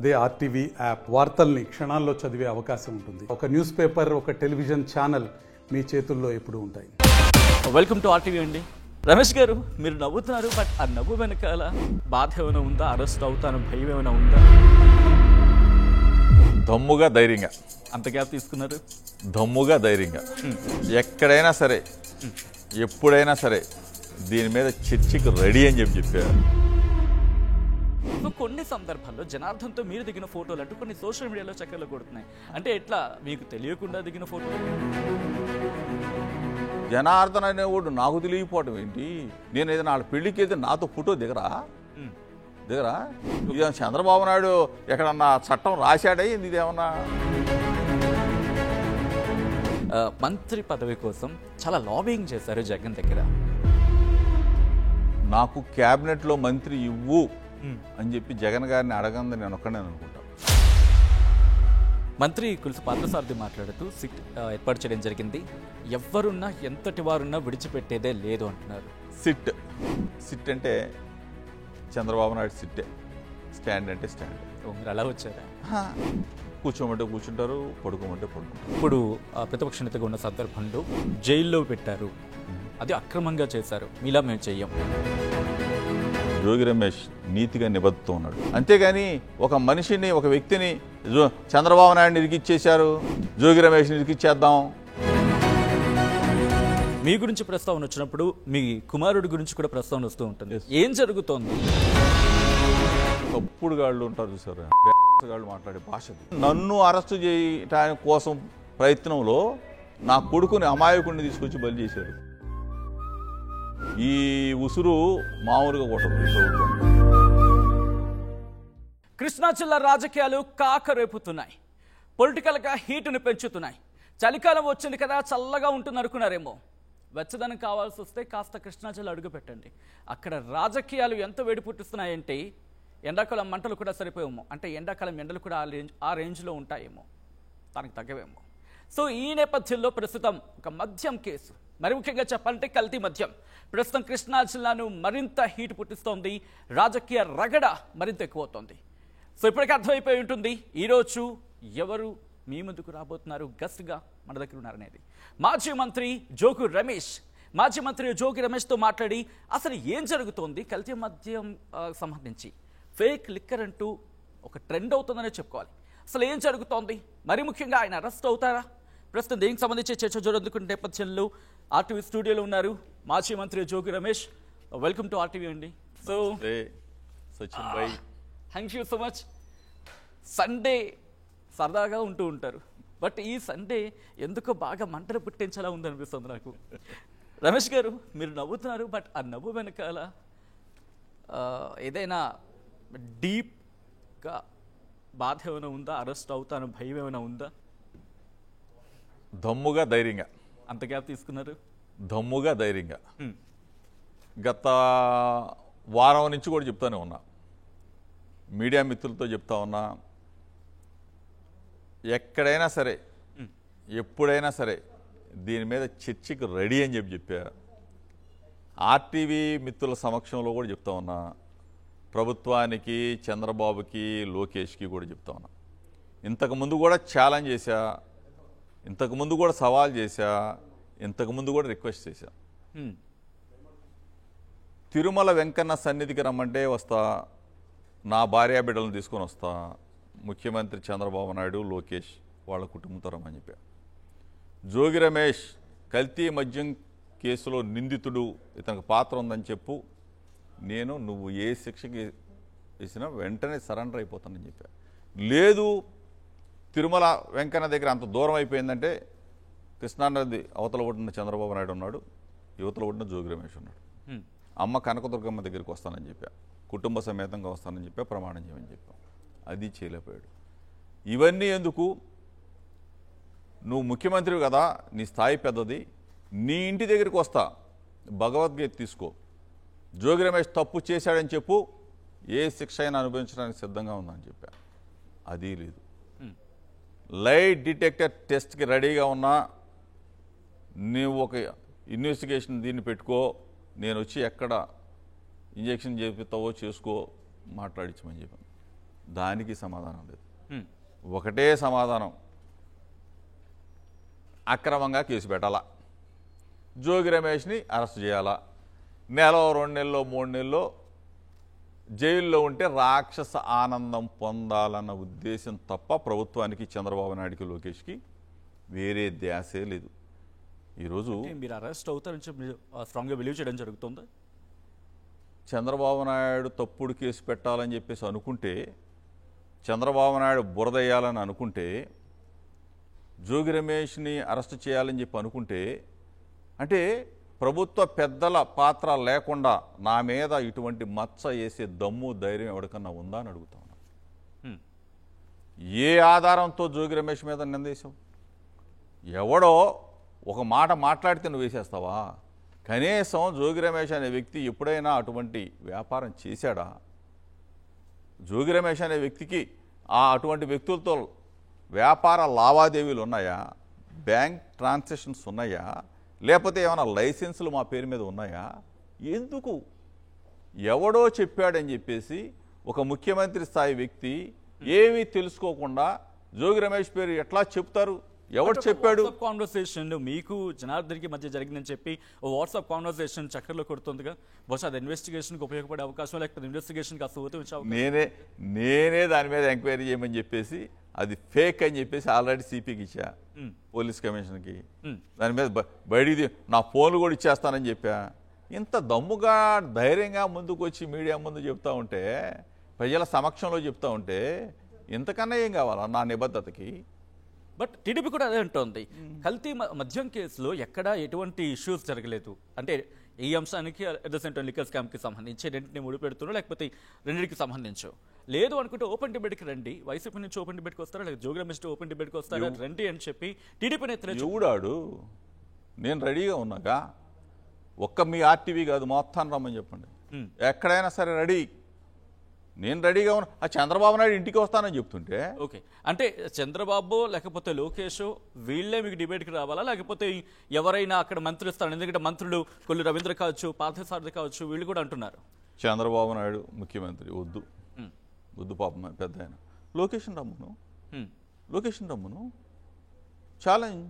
అదే RTV app వార్తల్ని క్షణాల్లో చదివే అవకాశం ఉంటుంది. ఒక న్యూస్ పేపర్, ఒక టెలివిజన్ ఛానల్ మీ చేతుల్లో ఎప్పుడూ ఉంటాయి. వెల్కమ్ టు ఆర్టీవీ అండి. రమేష్ గారు, మీరు నవ్వుతున్నారు, బట్ ఆ నవ్వు వెనకాల బాధ ఏమైనా ఉందా? అరెస్ట్ అవుతాను భయం ఏమైనా ఉందా? దమ్ముగా ధైర్యంగా. అంత గ్యాప్ తీసుకున్నారు? దమ్ముగా ధైర్యంగా ఎక్కడైనా సరే ఎప్పుడైనా సరే దీని మీద చర్చకి రెడీ అని చెప్పారు. కొన్ని సందర్భాల్లో జనార్దన్తో మీరు దిగిన ఫోటోలు అంటూ కొన్ని సోషల్ మీడియాలో చక్కర్లు కొడుతున్నాయి. అంటే ఎట్లా మీకు తెలియకుండా దిగిన ఫోటోలు? జనార్దన్ అనేవాడు నాకు తెలియకపోవడం ఏంటి? నేను ఏదైనా వాళ్ళ పెళ్లికి అయితే నాతో ఫోటో దిగరా? ఇదేమన్నా చంద్రబాబు నాయుడు ఎక్కడన్నా చట్టం రాశాడే? ఇదేమన్నా మంత్రి పదవి కోసం చాలా లాబింగ్ చేశారు జగన్ దగ్గర. నాకు క్యాబినెట్లో మంత్రి ఇవ్వు అని చెప్పి జగన్ గారిని అడగంది నేను ఒక్కడే అనుకుంటా. మంత్రి కుల్సు పార్థసారథి మాట్లాడుతూ సిట్ ఏర్పాటు చేయడం జరిగింది. ఎవరున్నా ఎంతటి వారున్నా విడిచిపెట్టేదే లేదు అంటున్నారు. సిట్ అంటే చంద్రబాబు నాయుడు సిట్టే, స్టాండ్ అంటే స్టాండ్. మీరు అలా వచ్చారా? కూర్చోమంటే కూర్చుంటారు, పడుకోమంటే పడుకుంటారు. ఇప్పుడు ప్రతిపక్ష నేతగా ఉన్న సందర్భంలో జైల్లో పెట్టారు, అది అక్రమంగా చేశారు, మీలా మేము చెయ్యం. జోగి రమేష్ నీతిగా నిబద్ధతో ఉన్నాడు. అంతేగాని ఒక మనిషిని, ఒక వ్యక్తిని చంద్రబాబు నాయుడు ఇరికిచ్చేశారు, జోగి రమేష్ని ఇరికిచ్చేద్దాం. మీ గురించి ప్రస్తావన వచ్చినప్పుడు మీ కుమారుడి గురించి కూడా ప్రస్తావన వస్తూ ఉంటుంది. ఏం జరుగుతోంది? తప్పుడు గాళ్ళు ఉంటారు చూసారు, గాళ్ళు మాట్లాడే భాష. నన్ను అరెస్టు చేయడానికి కోసం ప్రయత్నంలో నా కొడుకుని అమాయకుడిని తీసుకొచ్చి బలి చేశారు. ఈ ఉసురు మామూలుగా కొట్టదు. కృష్ణా జిల్లా రాజకీయాలు కాకరేపుతున్నాయి, పొలిటికల్గా హీటును పెంచుతున్నాయి. చలికాలం వచ్చింది కదా, చల్లగా ఉంటుంది అనుకున్నారేమో. వెచ్చదనం కావాల్సి వస్తే కాస్త కృష్ణా జిల్లా అడుగు పెట్టండి. అక్కడ రాజకీయాలు ఎంత వేడి పుట్టిస్తున్నాయంటే ఎండాకాలం మంటలు కూడా సరిపోయేమో, అంటే ఎండాకాలం ఎండలు కూడా ఆ రేంజ్లో ఉంటాయేమో, దానికి తగ్గవేమో. సో ఈ నేపథ్యంలో ప్రస్తుతం ఒక మద్యం కేసు, మరి ముఖ్యంగా చెప్పాలంటే కల్తీ మద్యం, ప్రస్తుతం కృష్ణా జిల్లాను మరింత హీట్ పుట్టిస్తోంది. రాజకీయ రగడ మరింత ఎక్కువవుతోంది. సో ఇప్పటికే అర్థమైపోయి ఉంటుంది ఈరోజు ఎవరు మీ ముందుకు రాబోతున్నారు, గెస్ట్గా మన దగ్గర ఉన్నారనేది. మాజీ మంత్రి జోగి రమేష్తో మాట్లాడి అసలు ఏం జరుగుతోంది, కల్తీ మద్యం సంబంధించి ఫేక్ లిక్కర్ అంటూ ఒక ట్రెండ్ అవుతుందనే చెప్పుకోవాలి. అసలు ఏం జరుగుతోంది, మరి ముఖ్యంగా ఆయన అరెస్ట్ అవుతారా? ప్రస్తుతం దీనికి సంబంధించి చర్చ జరుగుతున్న నేపథ్యంలో ఆర్టీవీ స్టూడియోలో ఉన్నారు మాజీ మంత్రి Jogi Ramesh. Welcome to RTV అండి. So Sachin Bhai, thank you so much. Sunday సరదాగా ఉంటూ ఉంటారు, బట్ ఈ సండే ఎందుకో బాగా మంటలు పుట్టించేలా ఉందనిపిస్తుంది నాకు. రమేష్ గారు, మీరు నవ్వుతున్నారు, బట్ ఆ నవ్వు వెనకాల ఏదైనా డీప్గా బాధ ఏమైనా ఉందా? అరెస్ట్ అవుతాను భయం ఏమైనా ఉందా? దమ్ముగా ధైర్యంగా. అంత గ్యాప్ తీసుకున్నారు? దమ్ముగా ధైర్యంగా. గత వారం నుంచి కూడా చెప్తానే ఉన్నా, మీడియా మిత్రులతో చెప్తా ఉన్నా, ఎక్కడైనా సరే ఎప్పుడైనా సరే దీని మీద చర్చకి రెడీ అని చెప్పా. ఆర్టీవీ మిత్రుల సమక్షంలో కూడా చెప్తా ఉన్నా, ప్రభుత్వానికి, చంద్రబాబుకి, లోకేష్కి కూడా చెప్తా ఉన్నా. ఇంతకుముందు కూడా ఛాలెంజ్ చేశా, ఇంతకుముందు కూడా సవాల్ చేశా, ఇంతకుముందు కూడా రిక్వెస్ట్ చేశా. తిరుమల వెంకన్న సన్నిధికి రమ్మంటే వస్తా, నా భార్యా బిడ్డలను తీసుకొని వస్తా, ముఖ్యమంత్రి చంద్రబాబు నాయుడు, లోకేష్ వాళ్ళ కుటుంబంతో రమ్మని చెప్పా. జోగి రమేష్ కల్తీ మద్యం కేసులో నిందితుడు, ఇతనికి పాత్ర ఉందని చెప్పు, నువ్వు ఏ శిక్షకి వేసినా వెంటనే సరెండర్ అయిపోతానని చెప్పా. లేదు, తిరుమల వెంకన్న దగ్గర అంత దూరం అయిపోయిందంటే కృష్ణానది అవతల ఒడ్డున చంద్రబాబు నాయుడు ఉన్నాడు, యువతల ఒడ్డున జోగి రమేష్ ఉన్నాడు. అమ్మ కనకదుర్గమ్మ దగ్గరికి వస్తానని చెప్పా, కుటుంబ సమేతంగా వస్తానని చెప్పా, ప్రమాణం చేయమని చెప్పా. అది చేయలేకపోయాడు. ఇవన్నీ ఎందుకు? నువ్వు ముఖ్యమంత్రివి కదా, నీ స్థాయి పెద్దది, నీ ఇంటి దగ్గరికి వస్తా, భగవద్గీత తీసుకో, జోగి రమేష్ తప్పు చేశాడని చెప్పు, ఏ శిక్ష అయినా అనుభవించడానికి సిద్ధంగా ఉందని చెప్పా. అది లేదు. లైట్ డిటెక్టర్ టెస్ట్కి రెడీగా ఉన్నా, నువ్వు ఒక ఇన్వెస్టిగేషన్ దీన్ని పెట్టుకో, నేను వచ్చి ఎక్కడ ఇంజెక్షన్ చేపిస్తావో చేసుకో, మాట్లాడించమని చెప్పాను. దానికి సమాధానం లేదు. హ్మ్. ఒకటే సమాధానం, అక్రమంగా కేసు పెట్టాలా, జోగి రమేష్ని అరెస్ట్ చేయాలా, నెల 2 నెలల్లో 3 నెలల్లో జైల్లో ఉంటే రాక్షస ఆనందం పొందాలన్న ఉద్దేశం తప్ప ప్రభుత్వానికి, చంద్రబాబు నాయుడుకి, లోకేష్కి వేరే ధ్యాసే లేదు. ఈరోజు మీరు అరెస్ట్ అవుతారని చెప్పి స్ట్రాంగ్గా బిలీవ్ చేయడం జరుగుతుందా? చంద్రబాబు నాయుడు తప్పుడు కేసు పెట్టాలని చెప్పేసి అనుకుంటే, చంద్రబాబు నాయుడు బురదయ్యాలని అనుకుంటే, జోగి రమేష్ని అరెస్ట్ చేయాలని చెప్పి అనుకుంటే, అంటే ప్రభుత్వ పెద్దల పాత్ర లేకుండా నా మీద ఇటువంటి మచ్చ వేసే దమ్ము ధైర్యం ఎవరికన్నా ఉందా అని అడుగుతా ఉన్నాను. ఏ ఆధారంతో జోగి రమేష్ మీద నిందేశావు? ఎవడో ఒక మాట మాట్లాడితే నువ్వు వేసేస్తావా? కనీసం జోగి రమేష్ అనే వ్యక్తి ఎప్పుడైనా అటువంటి వ్యాపారం చేశాడా? జోగి రమేష్ అనే వ్యక్తికి అటువంటి వ్యక్తులతో వ్యాపార లావాదేవీలు ఉన్నాయా? బ్యాంక్ ట్రాన్సాక్షన్స్ ఉన్నాయా? లేకపోతే ఏమైనా లైసెన్సులు మా పేరు మీద ఉన్నాయా? ఎందుకు ఎవడో చెప్పాడని చెప్పేసి ఒక ముఖ్యమంత్రి స్థాయి వ్యక్తి ఏమీ తెలుసుకోకుండా జోగి రమేష్ పేరు ఎట్లా చెప్తారు? ఎవరు చెప్పాడు? కాన్వర్సేషన్ మీకు జనార్దన్కి మధ్య జరిగిందని చెప్పి వాట్సాప్ కాన్వర్సేషన్ చక్కర్లో కొడుతుందిగా. బహుశా అది ఇన్వెస్టిగేషన్కి ఉపయోగపడే అవకాశం, లేకపోతే ఇన్వెస్టిగేషన్కి అసలు నేనే దాని మీద ఎంక్వైరీ చేయమని చెప్పేసి అది ఫేక్ అని చెప్పేసి ఆల్రెడీ సిపికి ఇచ్చా, పోలీస్ కమిషన్కి. దాని మీద బయటికి నా ఫోన్లు కూడా ఇచ్చేస్తానని చెప్పా. ఇంత దమ్ముగా ధైర్యంగా ముందుకు వచ్చి మీడియా ముందు చెప్తా ఉంటే, ప్రజల సమక్షంలో చెప్తా ఉంటే ఇంతకన్నా ఏం కావాలా నా నిబద్ధతకి? బట్ టీడీపీ కూడా అదే అంటోంది, కల్తీ మద్యం కేసులో ఎక్కడా ఎటువంటి ఇష్యూస్ జరగలేదు. అంటే ఈ అంశానికి at the same time liquor స్కామ్కి సంబంధించి రెండింటిని ముడిపెడుతున్నారు, లేకపోతే రెండింటికి సంబంధించో లేదు అనుకుంటే ఓపెన్ డిబేట్కి రండి, వైసీపీ నుంచి ఓపెన్ డిబేట్కి వస్తారా, లేకపోతే జోగి రమేష్ ఓపెన్ డిబేట్కి వస్తారా, రండి అని చెప్పి టీడీపీ నేతలు చూడాడు. నేను రెడీగా ఉన్నాగా. ఒక్క మీ ఆర్టీవీ కాదు, మొత్తాన్ని రమ్మని చెప్పండి, ఎక్కడైనా సరే రెడీ. నేను రెడీగా ఉన్నా. ఆ చంద్రబాబు నాయుడు ఇంటికి వస్తానని చెప్తుంటే ఓకే అంటే చంద్రబాబు లేకపోతే లోకేష్ వీళ్ళే మీకు డిబేట్కి రావాలా, లేకపోతే ఎవరైనా అక్కడ మంత్రులు ఇస్తారు? ఎందుకంటే మంత్రులు కొల్లు రవీంద్ర కావచ్చు, పార్థసారథి కావచ్చు, వీళ్ళు కూడా అంటున్నారు చంద్రబాబు నాయుడు ముఖ్యమంత్రి వద్దు పాపం పెద్ద ఆయన. లొకేషన్ రమ్మను ఛాలెంజ్.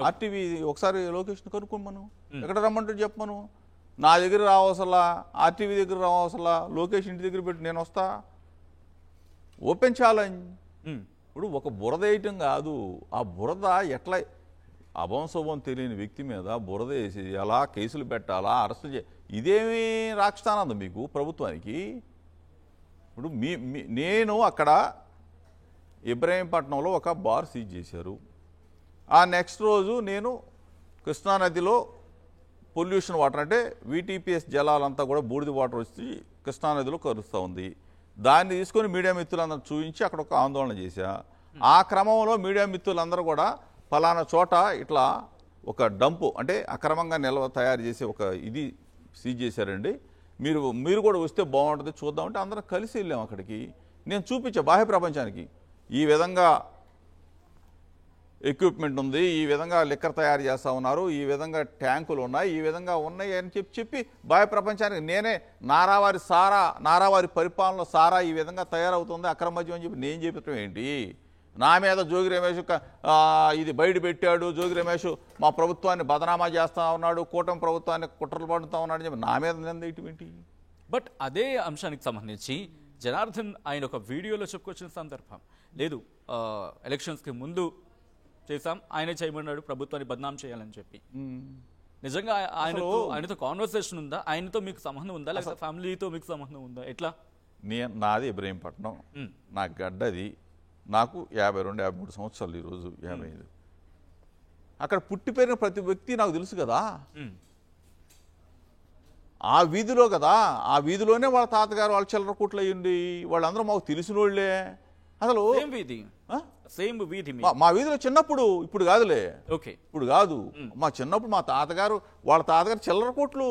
ఆర్టీవీ ఒకసారి లొకేషన్ కనుక్కోమను, ఎక్కడ రమ్మంటే చెప్పమను. నా దగ్గర రావసలా, ఆర్టీవీ దగ్గర రావసలా, లొకేషన్ ఇంటి దగ్గర పెట్టి నేను వస్తా. Open challenge. ఇప్పుడు ఒక బురద వేయటం కాదు, ఆ బురద ఎట్లా అభంశుభం తెలియని వ్యక్తి మీద బురద వేసి ఎలా కేసులు పెట్టాలా, అరెస్టు ఇదేమీ రాక్షసానందం మీకు ప్రభుత్వానికి? ఇప్పుడు నేను అక్కడ ఇబ్రహీంపట్నంలో ఒక బార్ సీజ్ చేశారు. ఆ నెక్స్ట్ రోజు నేను కృష్ణానదిలో పొల్యూషన్ వాటర్, అంటే వీటీపీఎస్ జలాలంతా కూడా బూడిద వాటర్ వచ్చి కృష్ణానదిలో కరుస్తూ ఉంది. దాన్ని తీసుకొని మీడియా మిత్రులందరూ చూపించి అక్కడ ఒక ఆందోళన చేశా. ఆ క్రమంలో మీడియా మిత్రులందరూ కూడా ఫలానా చోట ఇట్లా ఒక డంపు, అంటే అక్రమంగా నిల్వ తయారు చేసే ఒక ఇది సీజ్ చేశారండి, మీరు కూడా వస్తే బాగుంటుంది చూద్దామంటే అందరం కలిసి వెళ్ళాం అక్కడికి. నేను చూపించా బాహ్య ప్రపంచానికి, ఈ విధంగా ఎక్విప్మెంట్ ఉంది, ఈ విధంగా లిక్కర్ తయారు చేస్తూ ఉన్నారు, ఈ విధంగా ట్యాంకులు ఉన్నాయి, ఈ విధంగా ఉన్నాయి అని చెప్పి బాహ్య ప్రపంచానికి నేనే నారావారి పరిపాలనలో సారా ఈ విధంగా తయారవుతుంది అక్రమ మద్యం అని చెప్పి నేను చెప్పటం ఏంటి? నా మీద జోగి రమేష్ ఇది బయట పెట్టాడు, జోగి రమేష్ మా ప్రభుత్వాన్ని బదనామా చేస్తూ ఉన్నాడు, కూటమి ప్రభుత్వాన్ని కుట్రలు పడుతూ ఉన్నాడు అని చెప్పి నా మీద నిందేంటి? బట్ అదే అంశానికి సంబంధించి జనార్దన్ ఆయన ఒక వీడియోలో చెప్పుకొచ్చిన సందర్భం లేదు, ఎలక్షన్స్కి ముందు చేశాం, ఆయనే చేయమన్నాడు ప్రభుత్వాన్ని బదనాం చేయాలని చెప్పి. నిజంగా ఆయనతో కాన్వర్సేషన్ ఉందా? ఆయనతో మీకు సంబంధం ఉందా, లేకపోతే ఫ్యామిలీతో మీకు సంబంధం ఉందా? ఎట్లా? నాది ఇబ్రహీంపట్నం, నా గడ్డది, నాకు 52-53 సంవత్సరాలు, ఈరోజు 55. అక్కడ పుట్టి పెరిగిన ప్రతి వ్యక్తి నాకు తెలుసు కదా. ఆ వీధిలో కదా, ఆ వీధిలోనే వాళ్ళ తాతగారు వాళ్ళ చిల్లర కుట్లు అయ్యింది, వాళ్ళందరూ మాకు తెలిసిన వాళ్ళే. అసలు మా వీధిలో చిన్నప్పుడు, ఇప్పుడు కాదులే, ఇప్పుడు కాదు, మా చిన్నప్పుడు మా తాతగారు వాళ్ళ తాతగారు చిల్లర కొట్లు,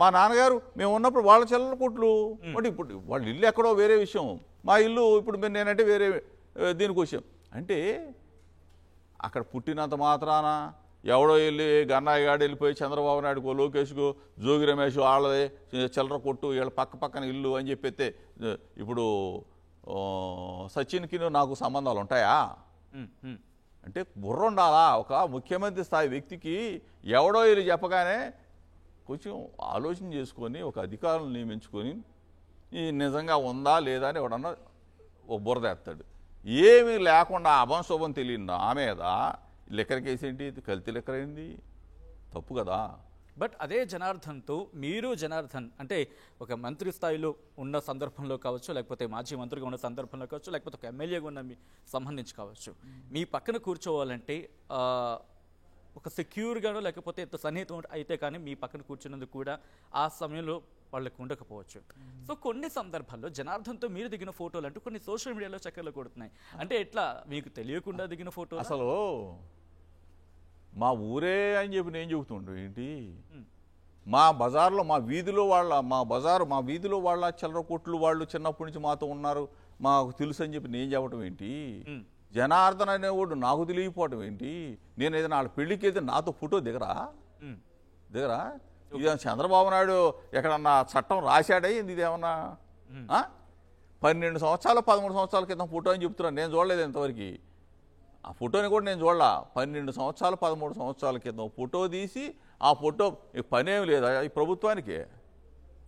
మా నాన్నగారు మేము ఉన్నప్పుడు వాళ్ళ చిల్లర కొట్లు. అంటే ఇప్పుడు వాళ్ళ ఇల్లు ఎక్కడో వేరే విషయం, మా ఇల్లు ఇప్పుడు నేనంటే వేరే దీనికి వచ్చాం. అంటే అక్కడ పుట్టినంత మాత్రాన ఎవడో వెళ్ళి గన్నాయి గాడు వెళ్ళిపోయి చంద్రబాబు నాయుడుకో లోకేష్కో జోగి రమేష్ వాళ్ళదే చిల్లర కొట్టు వీళ్ళ పక్కన ఇల్లు అని చెప్పితే ఇప్పుడు సచిన్కి నాకు సంబంధాలు ఉంటాయా? అంటే బుర్ర ఉండాలా? ఒక ముఖ్యమంత్రి స్థాయి వ్యక్తికి ఎవడో వీళ్ళు చెప్పగానే కొంచెం ఆలోచన చేసుకొని ఒక అధికారులను నియమించుకొని ఈ నిజంగా ఉందా లేదా అని ఎవడన్నా ఓ బురదేస్తాడు. ఏమీ లేకుండా అభంశుభం తెలియదు నా మీద లిక్కర్ కేసు ఏంటి, కల్తీ లిక్కర్ అయింది, తప్పు కదా. బట్ అదే జనార్దన్తో మీరు జనార్దన్ అంటే ఒక మంత్రి స్థాయిలో ఉన్న సందర్భంలో కావచ్చు, లేకపోతే మాజీ మంత్రిగా ఉన్న సందర్భంలో కావచ్చు, లేకపోతే ఒక ఎమ్మెల్యేగా ఉన్న మీ సంబంధించి కావచ్చు, మీ పక్కన కూర్చోవాలంటే ఒక సెక్యూర్గానో లేకపోతే ఎంత సన్నిహితం అయితే కానీ మీ పక్కన కూర్చున్నందుకు కూడా ఆ సమయంలో వాళ్ళకు ఉండకపోవచ్చు. సో కొన్ని సందర్భాల్లో జనార్దన్తో మీరు దిగిన ఫోటోలు అంటూ కొన్ని సోషల్ మీడియాలో చక్కర్లు కొడుతున్నాయి. అంటే ఎట్లా మీకు తెలియకుండా దిగిన ఫోటో? అసలు మా ఊరే అని చెప్పి నేను చెబుతుండ్రు ఏంటి? మా బజార్లో మా వీధిలో మా వీధిలో వాళ్ళ చిల్లర కొట్లు వాళ్ళు చిన్నప్పటి నుంచి మాతో ఉన్నారు, మాకు తెలుసు అని చెప్పి నేను చెప్పడం ఏంటి? జనార్దన్ అనేవాడు నాకు తెలియకపోవటం ఏంటి? నేను ఏదైనా వాళ్ళ పెళ్లికి అయితే నాతో ఫోటో దిగరా? ఇది చంద్రబాబు నాయుడు ఎక్కడన్నా చట్టం రాశాడే ఇదేమన్నా 12 సంవత్సరాలు 13 సంవత్సరాల క్రితం ఫోటో అని చెప్తున్నాను. నేను చూడలేదు ఇంతవరకు ఆ ఫోటోని కూడా నేను చూడలా. 12 సంవత్సరాలు 13 సంవత్సరాల క్రితం ఫోటో తీసి ఆ ఫోటో పనేమి లేదా ఈ ప్రభుత్వానికి?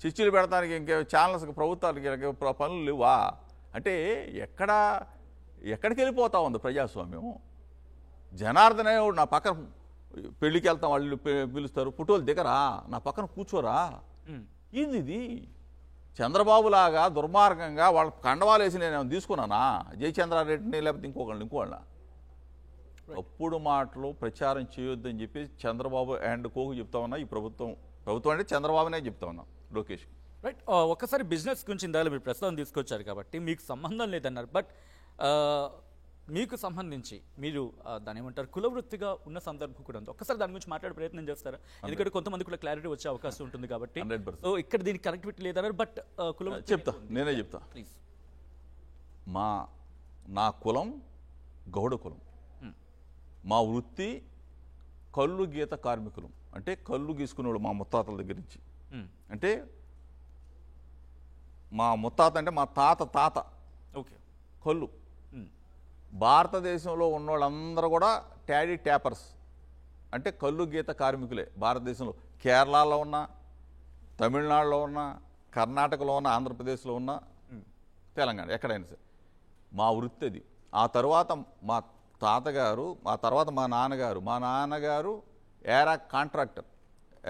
చిచ్చులు పెడతానికి ఇంకే ఛానల్స్కి ప్రభుత్వానికి పనులు లేవా? అంటే ఎక్కడికి వెళ్ళిపోతా ఉంది ప్రజాస్వామ్యం? జనార్దన్ అనేవాడు నా పక్కన పెళ్ళికి వెళ్తాం, వాళ్ళు పిలుస్తారు, ఫోటోలు దిగరా, నా పక్కన కూర్చోరా? ఏంది ఇది? చంద్రబాబు లాగా దుర్మార్గంగా వాళ్ళ కండవాలు వేసి నేను తీసుకున్నానా? జయచంద్రారెడ్డిని లేకపోతే ఇంకోళ్ళ తప్పుడు మాటలు ప్రచారం చేయొద్దని చెప్పి చంద్రబాబు అండ్ కోకు చెప్తా ఉన్నా. ఈ ప్రభుత్వం అంటే చంద్రబాబునే చెప్తా ఉన్నా, లోకేష్. రైట్. ఒక్కసారి బిజినెస్ గురించి ఇందాక మీరు ప్రస్తుతం తీసుకొచ్చారు కాబట్టి మీకు సంబంధం లేదన్నారు. బట్ మీకు సంబంధించి మీరు దాని ఏమంటారు కులవృత్తిగా ఉన్న సందర్భం కూడా ఉంది. ఒక్కసారి దాని గురించి మాట్లాడే ప్రయత్నం చేస్తారా? ఎందుకంటే కొంతమంది కూడా క్లారిటీ వచ్చే అవకాశం ఉంటుంది కాబట్టి. సో ఇక్కడ దీనికి కనెక్టివిటీ లేదన్నారు. బట్ నేనే చెప్తా ప్లీజ్. నా కులం గౌడ కులం. మా వృత్తి కళ్ళు గీత కార్మికులు, అంటే కళ్ళు గీసుకునేవాడు మా ముత్తాతల దగ్గర నుంచి. అంటే మా ముత్తాత అంటే మా తాత ఓకే కళ్ళు. భారతదేశంలో ఉన్నోళ్ళందరూ కూడా ట్యాడీ ట్యాపర్స్ అంటే కళ్ళు గీత కార్మికులే. భారతదేశంలో కేరళలో ఉన్న, తమిళనాడులో ఉన్న, కర్ణాటకలో ఉన్న, ఆంధ్రప్రదేశ్లో ఉన్న, తెలంగాణ ఎక్కడైనా సరే మా వృత్తి అది. ఆ తర్వాత మా తాతగారు, ఆ తర్వాత మా నాన్నగారు ఏరాక్ కాంట్రాక్టర్.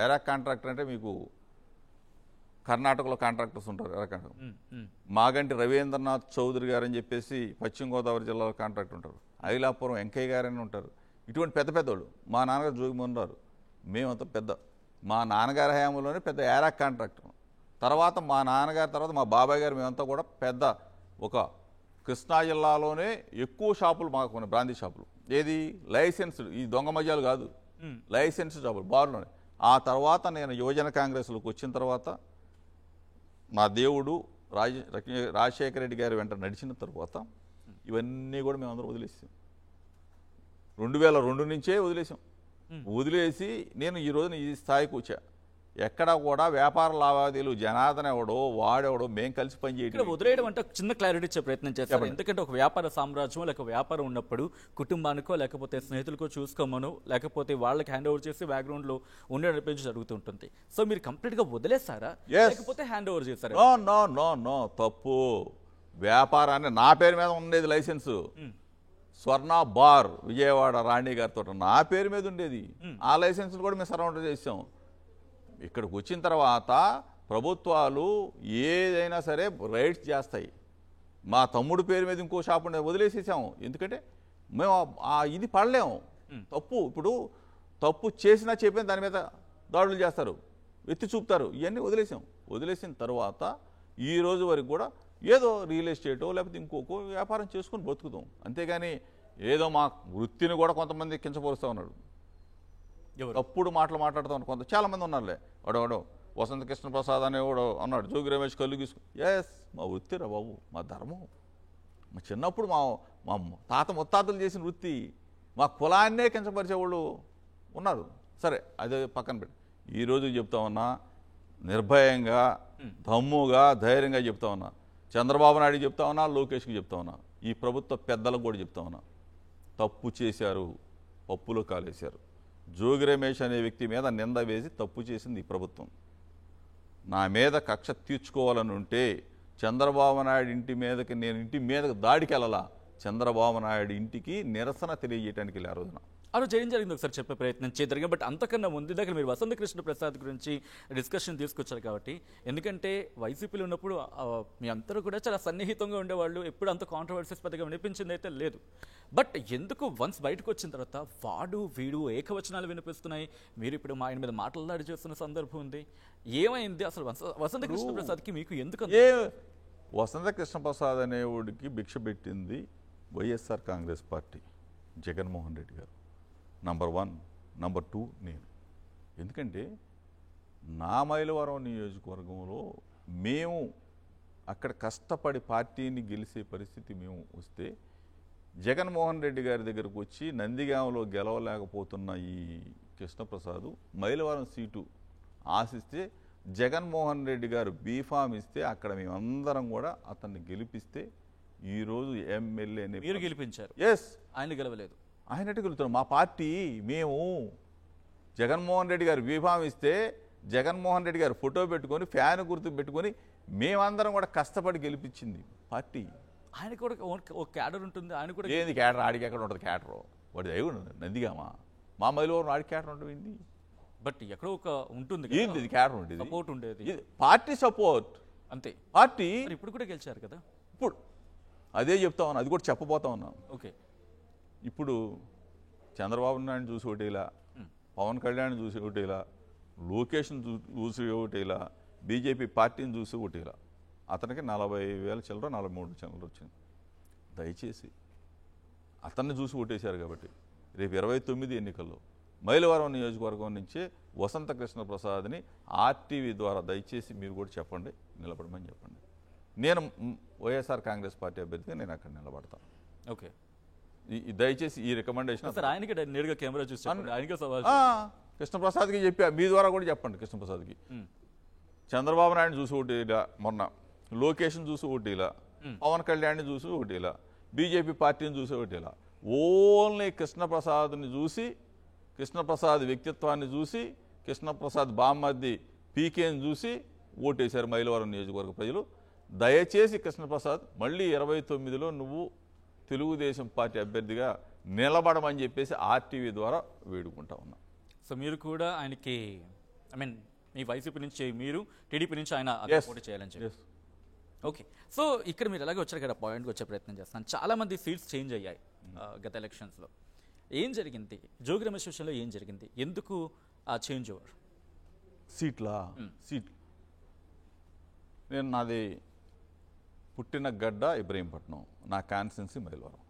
ఏరాక్ కాంట్రాక్టర్ అంటే మీకు కర్ణాటకలో కాంట్రాక్టర్స్ ఉంటారు. మాగంటి రవీంద్రనాథ్ చౌదరి గారు అని చెప్పేసి పశ్చిమ గోదావరి జిల్లాలో కాంట్రాక్టర్ ఉంటారు. ఐలాపురం వెంకయ్య గారని ఉంటారు. ఇటువంటి పెద్దవాళ్ళు. మా నాన్నగారు జోగిమోహన్ రావు. మేమంతా పెద్ద మా నాన్నగారి హయాంలోనే పెద్ద ఏరాక్ కాంట్రాక్టర్. తర్వాత మా నాన్నగారి తర్వాత మా బాబాయ్ గారు మేమంతా కూడా పెద్ద ఒక కృష్ణా జిల్లాలోనే ఎక్కువ షాపులు మాకు ఉన్నాయి, బ్రాందీ షాపులు. ఏది లైసెన్స్డ్, ఈ దొంగ మద్యాలు కాదు, లైసెన్స్డ్ షాపులు బార్లోనే. ఆ తర్వాత నేను యువజన కాంగ్రెస్లోకి వచ్చిన తర్వాత మా దేవుడు రాజశేఖర రెడ్డి గారి వెంట నడిచిన తర్వాత ఇవన్నీ కూడా మేమందరం వదిలేసాం. 2002 నుంచే వదిలేసి నేను ఈ రోజున ఈ స్థాయికి వచ్చా. ఎక్కడ కూడా వ్యాపార లావాదేవీలు జనార్దన్ ఎవడో వాడెవడో మేము కలిసి పనిచేయడం. వదిలేయడం అంటే చిన్న క్లారిటీ ఇచ్చే ప్రయత్నం చేస్తారు. ఎందుకంటే ఒక వ్యాపార సామ్రాజ్యం లేక వ్యాపారం ఉన్నప్పుడు కుటుంబానికో లేకపోతే స్నేహితులకో చూసుకోమను, లేకపోతే వాళ్ళకి హ్యాండ్ ఓవర్ చేసి బ్యాక్గ్రౌండ్ లో ఉండే జరుగుతుంటుంది. సో మీరు కంప్లీట్ గా వదిలేస్తారా లేకపోతే హ్యాండ్ ఓవర్ చేస్తారా? నో తప్పు. వ్యాపారాన్ని నా పేరు మీద ఉండేది లైసెన్స్. స్వర్ణ బార్ విజయవాడ రాణి గారితో నా పేరు మీద ఉండేది. ఆ లైసెన్స్ కూడా మేము సరౌండర్ చేసాం. ఇక్కడికి వచ్చిన తర్వాత ప్రభుత్వాలు ఏదైనా సరే రైడ్స్ చేస్తాయి. మా తమ్ముడు పేరు మీద ఇంకో షాప్ ఉండే వదిలేసేసాము. ఎందుకంటే మేము ఇది పడలేము. తప్పు ఇప్పుడు తప్పు చేసినా చెప్పిన దాని మీద దాడులు చేస్తారు, ఎత్తి చూపుతారు. ఇవన్నీ వదిలేసిన తర్వాత ఈ రోజు వరకు కూడా ఏదో రియల్ ఎస్టేటో లేకపోతే ఇంకొక వ్యాపారం చేసుకుని బతుకుతాం. అంతేగాని ఏదో మా వృత్తిని కూడా కొంతమంది కించపరుస్తూ ఉన్నాడు, తప్పుడు మాటలు మాట్లాడుతూ ఉన్నారు. చాలామంది ఉన్నారులే. వాడో వసంత కృష్ణ ప్రసాద్ అనేవాడు అన్నాడు, జోగి రమేష్ కళ్ళు గీసుకు. మా వృత్తిరా బాబు, మా ధర్మం. మా చిన్నప్పుడు మా తాత ముత్తాతలు చేసిన వృత్తి. మా కులాన్నే కించపరిచేవాళ్ళు ఉన్నారు. సరే అదే పక్కన పెట్టి ఈరోజు చెప్తా ఉన్నా, నిర్భయంగా దమ్ముగా ధైర్యంగా చెప్తా ఉన్నా, చంద్రబాబు నాయుడు చెప్తా ఉన్నా, లోకేష్కి చెప్తా ఉన్నా, ఈ ప్రభుత్వ పెద్దలకు కూడా చెప్తా ఉన్నా, తప్పు చేశారు, పప్పులో కాలేశారు. జోగి రమేష్ అనే వ్యక్తి మీద నింద వేసి తప్పు చేసింది ఈ ప్రభుత్వం. నా మీద కక్ష తీర్చుకోవాలని ఉంటే చంద్రబాబు నాయుడు ఇంటి మీదకి, నేను ఇంటి మీదకి దాడికి వెళ్ళాలా, చంద్రబాబు నాయుడు ఇంటికి నిరసన తెలియజేయడానికి వెళ్ళి ఆ రోజున. ఆ రోజు ఏం జరిగింది ఒకసారి చెప్పే ప్రయత్నం చేద్దరు. బట్ అంతకన్నా ముందు దగ్గర మీరు వసంత కృష్ణ ప్రసాద్ గురించి డిస్కషన్ తీసుకొచ్చారు కాబట్టి, ఎందుకంటే వైసీపీలో ఉన్నప్పుడు మీ అందరూ కూడా చాలా సన్నిహితంగా ఉండేవాళ్ళు, ఎప్పుడు అంత కాంట్రవర్సీస్ పెద్దగా వినిపించింది అయితే లేదు. బట్ ఎందుకు వన్స్ బయటకు వచ్చిన తర్వాత వాడు వీడు ఏకవచనాలు వినిపిస్తున్నాయి, మీరు ఇప్పుడు మా ఆయన మీద మాట్లాడి చేస్తున్న సందర్భం ఉంది, ఏమైంది అసలు వసంత కృష్ణ ప్రసాద్కి మీకు ఎందుకు? వసంత కృష్ణ ప్రసాద్ అనేవాడికి భిక్ష పెట్టింది వైఎస్ఆర్ కాంగ్రెస్ పార్టీ, జగన్మోహన్ రెడ్డి గారు నంబర్ 1. నంబర్ 2 నేను. ఎందుకంటే నా మైలవరం నియోజకవర్గంలో మేము అక్కడ కష్టపడి పార్టీని గెలిచే పరిస్థితి మేము వస్తే, జగన్మోహన్ రెడ్డి గారి దగ్గరకు వచ్చి నందిగామలో గెలవలేకపోతున్న ఈ కృష్ణప్రసాద్ మైలవరం సీటు ఆశిస్తే, జగన్మోహన్ రెడ్డి గారు బీఫామ్ ఇస్తే అక్కడ మేమందరం కూడా అతన్ని గెలిపిస్తే ఈరోజు ఎమ్మెల్యేని మీరు గెలిపించారు. ఎస్, ఆయన గెలవలేదు. ఆయన ఎట్టు గెలుతున్నాం? మా పార్టీ మేము జగన్మోహన్ రెడ్డి గారు బీఫామ్ ఇస్తే జగన్మోహన్ రెడ్డి గారు ఫోటో పెట్టుకొని ఫ్యాన్ గుర్తు పెట్టుకొని మేమందరం కూడా కష్టపడి గెలిపించింది పార్టీ. ఆయన కూడా ఒక క్యాడర్ ఉంటుంది. ఆయన కూడా ఏంది క్యాడర్? ఆడికి ఎక్కడ ఉంటుంది క్యాడర్? వాడి దైవం నందిగామా? మా మైలవరం ఆడికి క్యాడర్ ఉంటుంది. బట్ ఎక్కడో ఒక ఉంటుంది, ఏంది ఇది క్యాడర్ ఉండేది? సపోర్ట్ ఉండేది, పార్టీ సపోర్ట్ అంతే. పార్టీ ఇప్పుడు కూడా గెలిచారు కదా. ఇప్పుడు అదే చెప్తా ఉన్నా, అది కూడా చెప్పబోతా ఉన్నాం. ఓకే, ఇప్పుడు చంద్రబాబు నాయుడు చూసి ఓటేలా, పవన్ కళ్యాణ్ చూసి ఓటేలా, లోకేష్ని చూసి ఓటేలా, బీజేపీ పార్టీని చూసి ఓటేలా. అతనికి 40,000 చిల్లర 43 చిల్లర వచ్చింది. దయచేసి అతన్ని చూసి ఓటేశారు కాబట్టి రేపు 29 ఎన్నికల్లో మైలవరం నియోజకవర్గం నుంచే వసంత కృష్ణ ప్రసాద్ని ఆర్టీవీ ద్వారా దయచేసి మీరు కూడా చెప్పండి, నిలబడమని చెప్పండి. నేను వైఎస్ఆర్ కాంగ్రెస్ పార్టీ అభ్యర్థిగా నేను అక్కడ నిలబడతాను. ఓకే, దయచేసి ఈ రికమెండేషన్ సార్ ఆయనకి నేరుగా కెమెరా చూసి ఆయనకే సవాల్. కృష్ణప్రసాద్కి చెప్పా, మీ ద్వారా కూడా చెప్పండి. కృష్ణప్రసాద్కి చంద్రబాబు నాయుడు చూసి ఓటేలా, మొన్న లోకేష్ని చూసి ఓటేలా, పవన్ కళ్యాణ్ని చూసి ఓటేలా, బీజేపీ పార్టీని చూసి ఓటేలా, ఓన్లీ కృష్ణప్రసాద్ని చూసి, కృష్ణప్రసాద్ వ్యక్తిత్వాన్ని చూసి, కృష్ణప్రసాద్ బామ్మర్ది పీకేని చూసి ఓటేశారు మైలవరం నియోజకవర్గ ప్రజలు. దయచేసి కృష్ణప్రసాద్ మళ్ళీ 29లో నువ్వు తెలుగుదేశం పార్టీ అభ్యర్థిగా నిలబడమని చెప్పేసి ఆర్టీవీ ద్వారా వేడుకుంటా ఉన్నా. సో మీరు కూడా ఆయనకి, ఐ మీన్ మీ వైసీపీ నుంచి మీరు, టీడీపీ నుంచి ఆయన పోటీ చేయాలని చెప్పి. ఓకే, సో ఇక్కడ మీరు ఎలాగో వచ్చారు కదా, పాయింట్కి వచ్చే ప్రయత్నం చేస్తాను. చాలామంది సీట్స్ చేంజ్ అయ్యాయి గత ఎలక్షన్స్లో. ఏం జరిగింది జోగి రమేష్ విషయంలో? ఏం జరిగింది? ఎందుకు ఆ చేంజ్ ఓవర్? సీట్లు నేను, నాది పుట్టిన గడ్డ ఇబ్రహీంపట్నం, నా కాన్స్టిట్యున్సీ మైలవరం.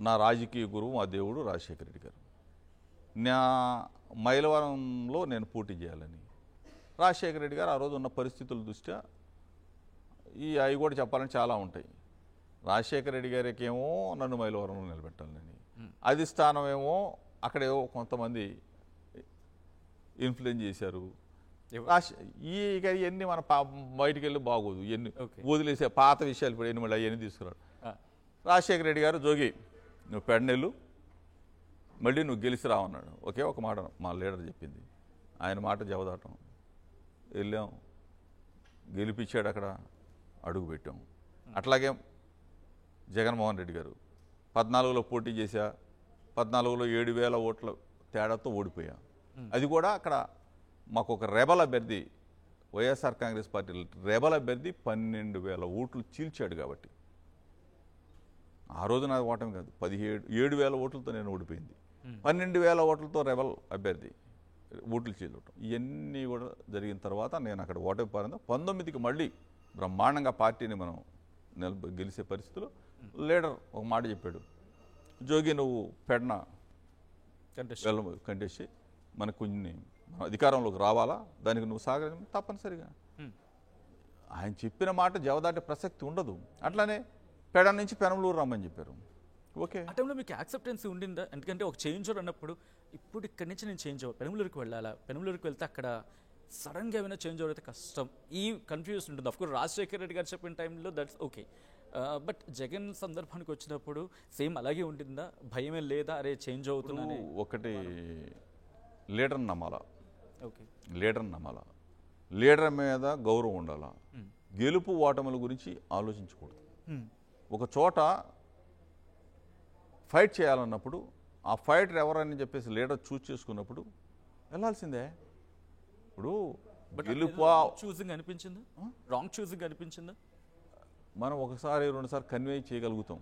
నా రాజకీయ గురువు మా దేవుడు రాజశేఖర రెడ్డి గారు. నా మైలవరంలో నేను పోటీ చేయాలని రాజశేఖర రెడ్డి గారు ఆ రోజు ఉన్న పరిస్థితుల దృష్ట్యా, అవి కూడా చెప్పాలని చాలా ఉంటాయి. రాజశేఖర రెడ్డి గారికి ఏమో నన్ను మైలవరంలో నిలబెట్టాలని, అధిష్టానం ఏమో అక్కడేవో కొంతమంది ఇన్ఫ్లుయెన్స్ చేశారు. ఇవన్నీ మన బయటికి వెళ్ళి బాగోదు, ఇవన్నీ వదిలేసే పాత విషయాలు ఇప్పుడు ఎన్ని మళ్ళీ అవన్నీ తీసుకురాడు. రాజశేఖర రెడ్డి గారు, జోగి నువ్వు పెడనెళ్ళు, మళ్ళీ నువ్వు గెలిచి రావన్నాడు. ఒకే ఒక మాట మా లీడర్ చెప్పింది, ఆయన మాట జవదాటం. వెళ్ళాం, గెలిపించాడు, అక్కడ అడుగు పెట్టాం. అట్లాగే జగన్మోహన్ రెడ్డి గారు 14లో పోటీ చేశా, 14లో 7,000 ఓట్ల తేడాతో ఓడిపోయా. అది కూడా అక్కడ మాకు ఒక రెబల్ అభ్యర్థి, వైఎస్ఆర్ కాంగ్రెస్ పార్టీ రెబల్ అభ్యర్థి 12,000 ఓట్లు చీల్చాడు. కాబట్టి ఆ రోజు నాది ఓటమి కాదు, 7,000 ఓట్లతో నేను ఓడిపోయింది. 12,000 ఓట్లతో రెబల్ అభ్యర్థి ఓట్లు చీలటం, ఇవన్నీ కూడా జరిగిన తర్వాత నేను అక్కడ ఓటమి పారింది. 19కి మళ్ళీ బ్రహ్మాండంగా పార్టీని మనం గెలిచే పరిస్థితిలో లీడర్ ఒక మాట చెప్పాడు, జోగి నువ్వు పెడన కంటెస్ట్ మనకు కొన్ని అధికారంలోకి రావాలా, దానికి నువ్వు సాగరం తప్పనిసరిగా. ఆయన చెప్పిన మాట జవదాటే ప్రసక్తి ఉండదు. అట్లానే పెడ నుంచి పెనంలూరు రమ్మని చెప్పారు. ఓకే. ఆ టైంలో మీకు యాక్సెప్టెన్సీ ఉండిందా? ఎందుకంటే ఒక చేంజర్ అన్నప్పుడు ఇప్పుడు ఇక్కడి నుంచి నేను చేంజ్ అవ్వాలి, పెనుమలూరుకి వెళ్ళాలా, పెనుమలూరుకి వెళ్తే అక్కడ సడన్గా ఏమైనా చేంజ్ అయితే కష్టం, ఈ కన్ఫ్యూజన్ ఉంటుంది. అఫ్కోర్స్ రాజశేఖర రెడ్డి గారు చెప్పిన టైంలో దట్స్ ఓకే. బట్ జగన్ సందర్భానికి వచ్చినప్పుడు సేమ్ అలాగే ఉంటుందా? భయమే లేదా, అరే చేంజ్ అవుతుందని? ఒకటి లీడర్ నమ్మాలా, ఓకే, లీడర్ నమ్మాలా, లీడర్ మీద గౌరవం ఉండాలా, గెలుపు ఓటముల గురించి ఆలోచించకూడదు. ఒక చోట ఫైట్ చేయాలన్నప్పుడు ఆ ఫైటర్ ఎవరని చెప్పేసి లీడర్ చూస్ చేసుకున్నప్పుడు వెళ్ళాల్సిందే. ఇప్పుడు గెలుపు చూసింగ్ అనిపించిందా? రాంగ్ చూసింగ్ అనిపించిందా? మనం ఒకసారి రెండుసార్లు కన్వే చేయగలుగుతాం,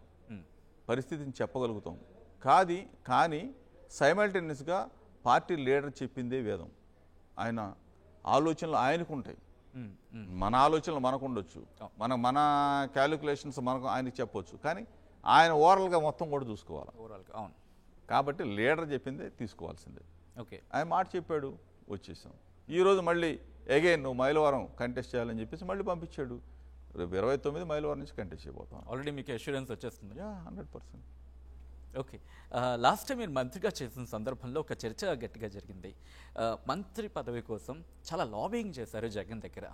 పరిస్థితిని చెప్పగలుగుతాం. కానీ సైమల్టేనియస్గా పార్టీ లీడర్ చెప్పిందే వేదం. ఆయన ఆలోచనలు ఆయనకు ఉంటాయి, మన ఆలోచనలు మనకు ఉండొచ్చు, మన క్యాలిక్యులేషన్స్ మనకు ఆయనకి చెప్పొచ్చు, కానీ ఆయన ఓవరాల్గా మొత్తం కూడా చూసుకోవాలి. ఓవరాల్గా అవును. కాబట్టి లీడర్ చెప్పిందే తీసుకోవాల్సిందే. ఓకే, ఆయన మాట చెప్పాడు, వచ్చేసాం. ఈరోజు మళ్ళీ అగైన్ నువ్వు మైలవరం కంటెస్ట్ చేయాలని చెప్పేసి మళ్ళీ పంపించాడు. రేపు 29 మైలవరం నుంచి కంటెస్ట్ చేయబోతాం. ఆల్రెడీ మీకు అష్యూరెన్స్ వచ్చేస్తుంది. 100%. ఓకే, లాస్ట్ టైం మీరు మంత్రిగా చేసిన సందర్భంలో ఒక చర్చ గట్టిగా జరిగింది. మంత్రి పదవి కోసం చాలా లాబింగ్ చేశారు జగన్ దగ్గర,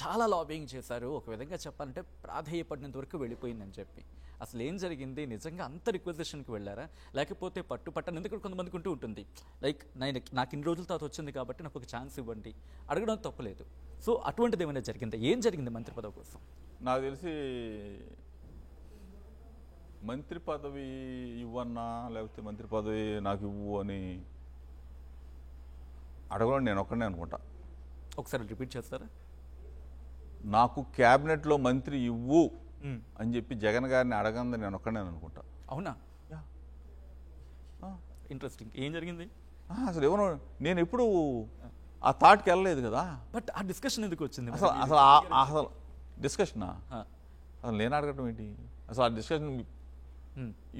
చాలా లాబింగ్ చేశారు. ఒక విధంగా చెప్పాలంటే ప్రాధేయపడినంత వరకు వెళ్ళిపోయిందని చెప్పి. అసలు ఏం జరిగింది? నిజంగా అంత రిక్వెజిషన్కి వెళ్ళారా, లేకపోతే పట్టను? ఎందుకంటే కొంతమందికి ఉంటూ ఉంటుంది, లైక్ నాకు ఇన్ని రోజుల తర్వాత వచ్చింది కాబట్టి నాకు ఒక ఛాన్స్ ఇవ్వండి, అడగడం తప్పలేదు. సో అటువంటిది ఏమైనా జరిగిందా? ఏం జరిగింది మంత్రి పదవి కోసం? నాకు తెలిసి మంత్రి పదవి ఇవ్వన్నా లేకపోతే మంత్రి పదవి నాకు ఇవ్వు అని అడగడం నేను ఒక్కడే అనుకుంటా. ఒకసారి రిపీట్ చేస్తారా? నాకు క్యాబినెట్లో మంత్రి ఇవ్వు అని చెప్పి జగన్ గారిని అడగంది నేను ఒక్కడే అనుకుంటా. అవునా? ఇంట్రెస్టింగ్. ఏం జరిగింది అసలు? ఎవరు, నేను ఎప్పుడు ఆ థాట్కి వెళ్ళలేదు కదా. బట్ ఆ డిస్కషన్ ఎందుకు వచ్చింది? అసలు డిస్కషనా? అసలు నేను అడగటం ఏంటి? అసలు ఆ డిస్కషన్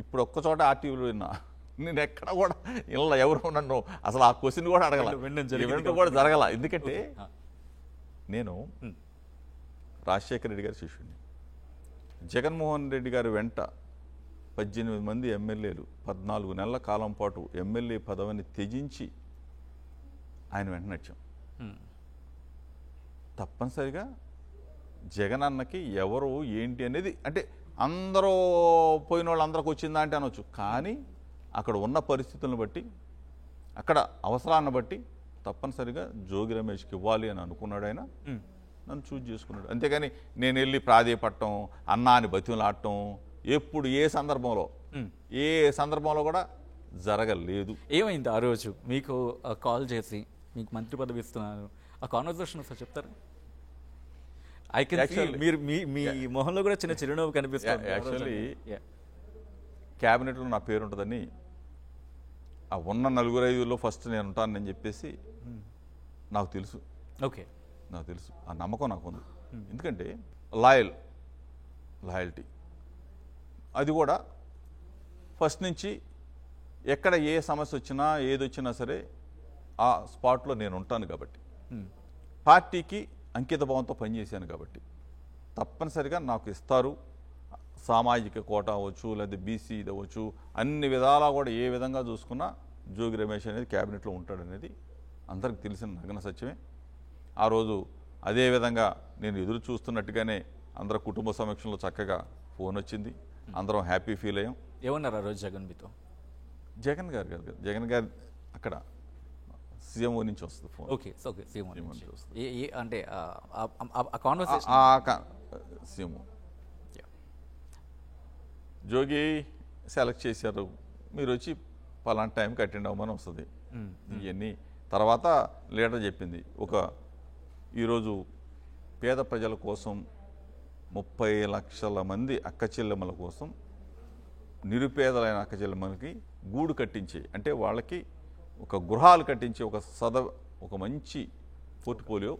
ఇప్పుడు ఒక్క చోట ఆర్టీవీలో విన్నా, నేను ఎక్కడ కూడా ఇలా ఎవరు నన్ను అసలు ఆ క్వశ్చన్ కూడా అడగల, ఈవెంట్ కూడా జరగల. ఎందుకంటే నేను రాజశేఖర రెడ్డి గారి శిష్యుడిని. జగన్మోహన్ రెడ్డి గారి వెంట 18 మంది ఎమ్మెల్యేలు 14 నెలల కాలం పాటు ఎమ్మెల్యే పదవిని త్యజించి ఆయన వెంట నడిచాం. తప్పనిసరిగా జగన్ అన్నకి ఎవరు ఏంటి అనేది, అంటే అందరూ పోయిన వాళ్ళు అందరికి వచ్చిందా అంటే అనొచ్చు, కానీ అక్కడ ఉన్న పరిస్థితులను బట్టి, అక్కడ అవసరాన్ని బట్టి తప్పనిసరిగా జోగి రమేష్కి ఇవ్వాలి అని అనుకున్నాడు. ఆయన నన్ను చూజ్ చేసుకున్నాడు. అంతేగాని నేను వెళ్ళి ప్రాధేయపడటం, అన్నా అని బతిమలాడటం ఎప్పుడు ఏ సందర్భంలో కూడా జరగలేదు. ఏమైంది ఆ రోజు మీకు కాల్ చేసి మీకు మంత్రి పదవి ఇస్తున్నారు, ఆ కాన్వర్సేషన్ ఒకసారి చెప్తారా? ఐ కెన్ సీ మీరు మీ మొహంలో కూడా చిన్న చిరునవ్వు కనిపిస్తుంది. యాక్చువల్లీ క్యాబినెట్లో నా పేరు ఉంటుందని, ఆ ఉన్న 4-5లో ఫస్ట్ నేను ఉంటానని చెప్పేసి నాకు తెలుసు. ఓకే, నాకు తెలుసు, ఆ నమ్మకం నాకు ఉంది. ఎందుకంటే లాయల్టీ అది కూడా ఫస్ట్ నుంచి ఎక్కడ ఏ సమస్య వచ్చినా ఏది వచ్చినా సరే ఆ స్పాట్లో నేను ఉంటాను కాబట్టి, పార్టీకి అంకిత భావంతో పనిచేశాను కాబట్టి తప్పనిసరిగా నాకు ఇస్తారు. సామాజిక కోటా అవ్వచ్చు, లేదా బీసీ ఇది అవ్వచ్చు, అన్ని విధాలా కూడా ఏ విధంగా చూసుకున్నా జోగి రమేష్ అనేది క్యాబినెట్లో ఉంటాడనేది అందరికి తెలిసిన నగ్న సత్యమే. ఆ రోజు అదేవిధంగా నేను ఎదురు చూస్తున్నట్టుగానే అందరూ కుటుంబ సమక్షంలో చక్కగా ఫోన్ వచ్చింది, అందరం హ్యాపీ ఫీల్ అయ్యాం. ఏమన్నారు ఆ రోజు జగన్ మీతో? జగన్ గారు కాదు, జగన్ గారు అక్కడ సీఎంఓ నుంచి వస్తుంది ఫోన్. ఓకే, ఓకే, సీఎంఓ నుంచి వస్తుంది. అంటే ఆ కాన్వర్సేషన్ సీఎంఓ జోగి సెలెక్ట్ చేశారు, మీరు వచ్చి పలాంటి టైంకి అటెండ్ అవ్వమని వస్తుంది. ఇవన్నీ తర్వాత లీడర్ చెప్పింది, ఈరోజు పేద ప్రజల కోసం 30 లక్షల మంది అక్క చెల్లెమ్మల కోసం, నిరుపేదలైన అక్క చెల్లెమ్మలకి గూడు కట్టించి, అంటే వాళ్ళకి ఒక గృహాలు కట్టించి ఒక మంచి పోర్ట్ఫోలియో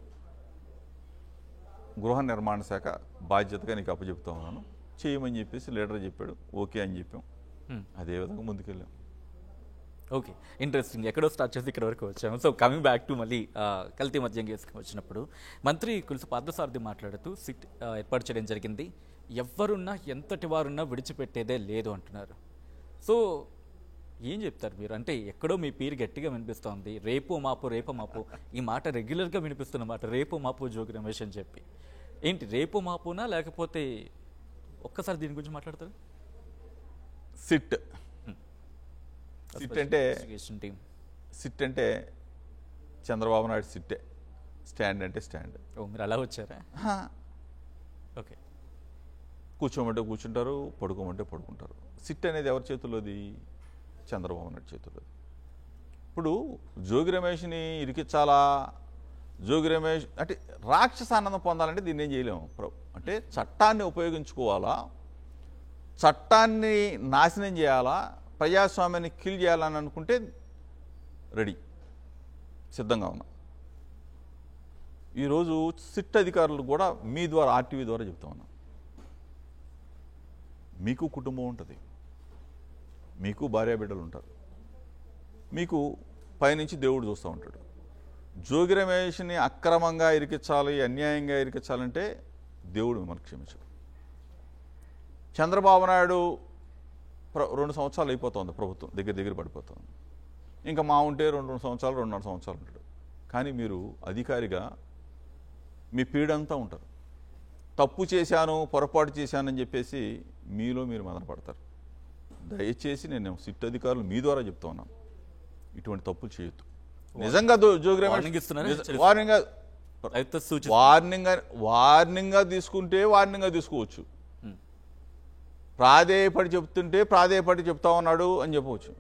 గృహ నిర్మాణ శాఖ బాధ్యతగా నీకు అప్పచెప్తా ఉన్నాను, చేయమని చెప్పేసి లీడర్ చెప్పాడు. ఓకే అని చెప్పాం, అదేవిధంగా ముందుకెళ్ళాం. Okay, interesting. ఎక్కడో స్టార్ట్ చేసి ఇక్కడ వరకు వచ్చాము. సో కమింగ్ బ్యాక్ టు మళ్ళీ కల్తీ మద్యం కేసుకు వచ్చినప్పుడు మంత్రి కుల్సు పార్థసారథి మాట్లాడుతూ సిట్ ఏర్పాటు చేయడం జరిగింది, ఎవరున్నా ఎంతటి వారున్నా విడిచిపెట్టేదే లేదు అంటున్నారు. సో ఏం చెప్తారు మీరు? అంటే ఎక్కడో మీ పేరు గట్టిగా వినిపిస్తోంది, రేపు మాపు ఈ మాట రెగ్యులర్గా వినిపిస్తున్న మాట, రేపు మాపు జోగి రమేష్ అని చెప్పి. ఏంటి రేపు మాపునా, లేకపోతే ఒక్కసారి దీని గురించి మాట్లాడతారు? సిట్ అంటే టీం సిట్ అంటే చంద్రబాబు నాయుడు సిట్టే, స్టాండ్ అంటే స్టాండ్. ఓ మీరు అలా వచ్చారా? ఓకే. కూర్చోమంటే కూర్చుంటారు, పడుకోమంటే పడుకుంటారు. సిట్ అనేది ఎవరి చేతుల్లోది? చంద్రబాబు నాయుడు చేతుల్లోది. ఇప్పుడు జోగి రమేష్ని ఇరికించాలా, జోగి రమేష్ అంటే రాక్షసానందం పొందాలంటే దీన్ని ఏం చేయలేము. అంటే చట్టాన్ని ఉపయోగించుకోవాలా, చట్టాన్ని నాశనం చేయాలా, ప్రజాస్వామ్యాన్ని కిల్ చేయాలని అనుకుంటే రెడీ, సిద్ధంగా ఉన్నా. ఈరోజు సిట్ అధికారులు కూడా మీ ద్వారా, ఆర్టీవీ ద్వారా చెప్తా ఉన్నా, మీకు కుటుంబం ఉంటుంది, మీకు భార్యాబిడ్డలు ఉంటారు, మీకు పైనుంచి దేవుడు చూస్తూ ఉంటాడు. జోగి రమేష్ని అక్రమంగా ఇరికించాలి, అన్యాయంగా ఇరికించాలంటే దేవుడు మిమ్మల్ని క్షమించడు. చంద్రబాబు నాయుడు 2 సంవత్సరాలు అయిపోతుంది, ప్రభుత్వం దగ్గర పడిపోతుంది. ఇంకా మా ఉంటే 2 సంవత్సరాలు 2.5 సంవత్సరాలు ఉంటాడు. కానీ మీరు అధికారిగా మీ పీడంతా ఉంటారు. తప్పు చేశాను, పొరపాటు చేశానని చెప్పేసి మీలో మీరు మదనపడతారు. దయచేసి నేను సిట్ అధికారులు మీ ద్వారా చెప్తా ఉన్నాను, ఇటువంటి తప్పులు చేయొద్దు. నిజంగా జోగి రమేష్ వార్నింగ్గా తీసుకుంటే వార్నింగ్గా తీసుకోవచ్చు. ప్రాధేయపడి చెప్తా ఉన్నాడు అని చెప్పవచ్చు.